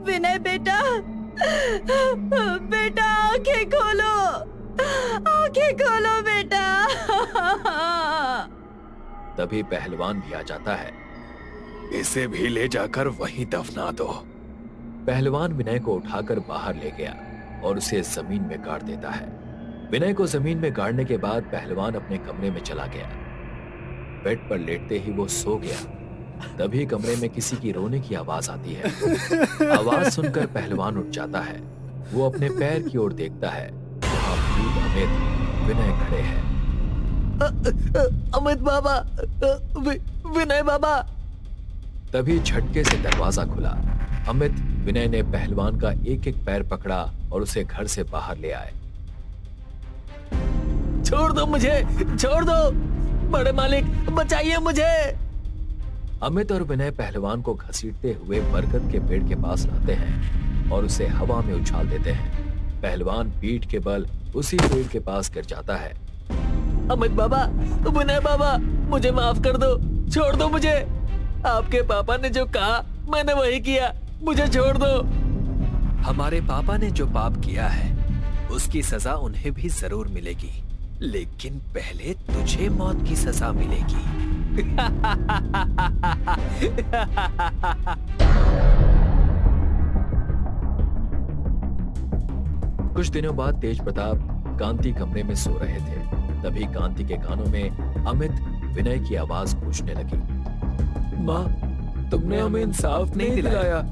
विनय बेटा, बेटा आंखें खोलो, आंखें खोलो बेटा। तभी पहलवान भी आ जाता है। इसे भी ले जाकर वहीं दफना दो। पहलवान विनय को उठाकर बाहर ले गया और उसे जमीन में गाड़ देता है। विनय को जमीन में गाड़ने के बाद पहलवान अपने कमरे में चला गया। बेड पर लेटते ही वो सो गया। तभी कमरे में किसी की रोने की आवाज आती है। आवाज सुनकर पहलवान उठ जाता है। वो अपने पैर की ओर देखता है। वहां भूत अमित विनय खड़े हैं। अमित बाबा, विनय बाबा। तभी झटके से दरवाजा खुला। अमित विनय ने पहलवान का एक एक पैर पकड़ा और उसे घर से बाहर ले आए। छोड़ दो मुझे, छोड़ दो, बड़े मालिक बचाइए मुझे। अमित और विनय पहलवान को घसीटते हुए बरगद के पेड़ के पास लाते हैं और उसे हवा में उछाल देते हैं। पहलवान पीठ के बल उसी पेड़ के पास गिर जाता है। अमित बाबा, विनय बाबा, मुझे माफ कर दो, छोड़ दो मुझे। आपके पापा ने जो कहा मैंने वही किया, मुझे छोड़ दो। हमारे पापा ने जो पाप किया है उसकी सजा उन्हें भी जरूर मिलेगी, लेकिन पहले तुझे मौत की सजा मिलेगी। कुछ दिनों बाद तेज प्रताप कांति कमरे में सो रहे थे। तभी कांति के कानों में अमित विनय की आवाज गूंजने लगी। माँ, तुमने हमें इंसाफ नहीं दिलाया।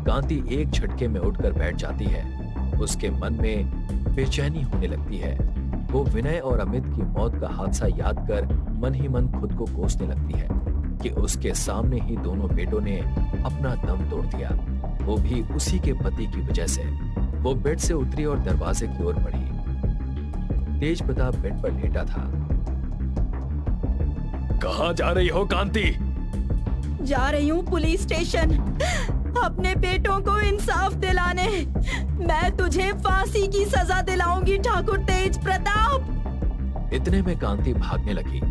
कांति एक झटके में उठकर बैठ जाती है। उसके मन में बेचैनी होने लगती है। वो विनय और अमित की मौत का हादसा याद कर मन ही मन खुद को कोसने लगती है कि उसके सामने ही दोनों बेटों ने अपना दम तोड़ दिया, वो भी उसी के पति की वजह से। वो बेड से उतरी और दरवाजे की ओर बढ़ी। तेज प्रताप बेड पर लेटा था। कहाँ जा रही हो कांति? जा रही हूँ पुलिस स्टेशन अपने बेटों को इंसाफ दिलाने। मैं तुझे फांसी की सजा दिलाऊंगी ठाकुर तेज प्रताप। इतने में कांति भागने लगी।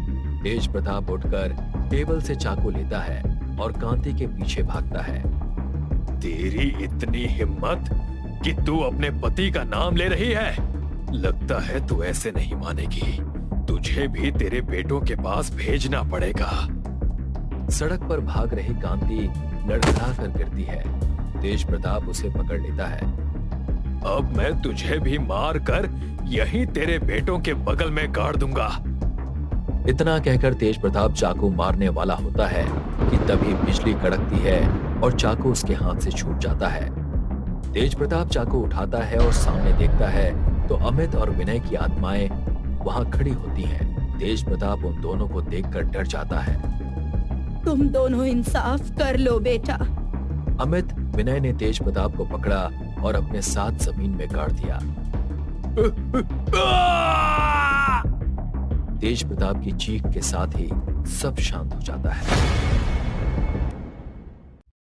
तेज प्रताप उठकर टेबल से चाकू लेता है और कांति के पीछे भागता है। तेरी इतनी हिम्मत कि तू अपने पति का नाम ले रही है? लगता है तू ऐसे नहीं मानेगी। तुझे भी तेरे बेटों के पास भेजना पड़ेगा। सड़क पर भाग रही कांति लड़खड़ा कर गिरती है। तेज प्रताप उसे पकड़ लेता है। अब मैं तुझे भी मार कर यहीं तेरे बेटों के बगल में गाड़ दूंगा। इतना कहकर तेज प्रताप चाकू मारने वाला होता है कि तभी बिजली कड़कती है और चाकू उसके हाथ से छूट जाता है। तेज प्रताप चाकू उठाता है और सामने देखता है तो अमित और विनय की आत्माएं वहां खड़ी होती हैं। तेज प्रताप उन दोनों को देखकर डर जाता है। तुम दोनों इंसाफ कर लो बेटा। अमित विनय ने तेज प्रताप को पकड़ा और अपने साथ जमीन में गाड़ दिया। तेज प्रताप की चीख के साथ ही सब शांत हो जाता है।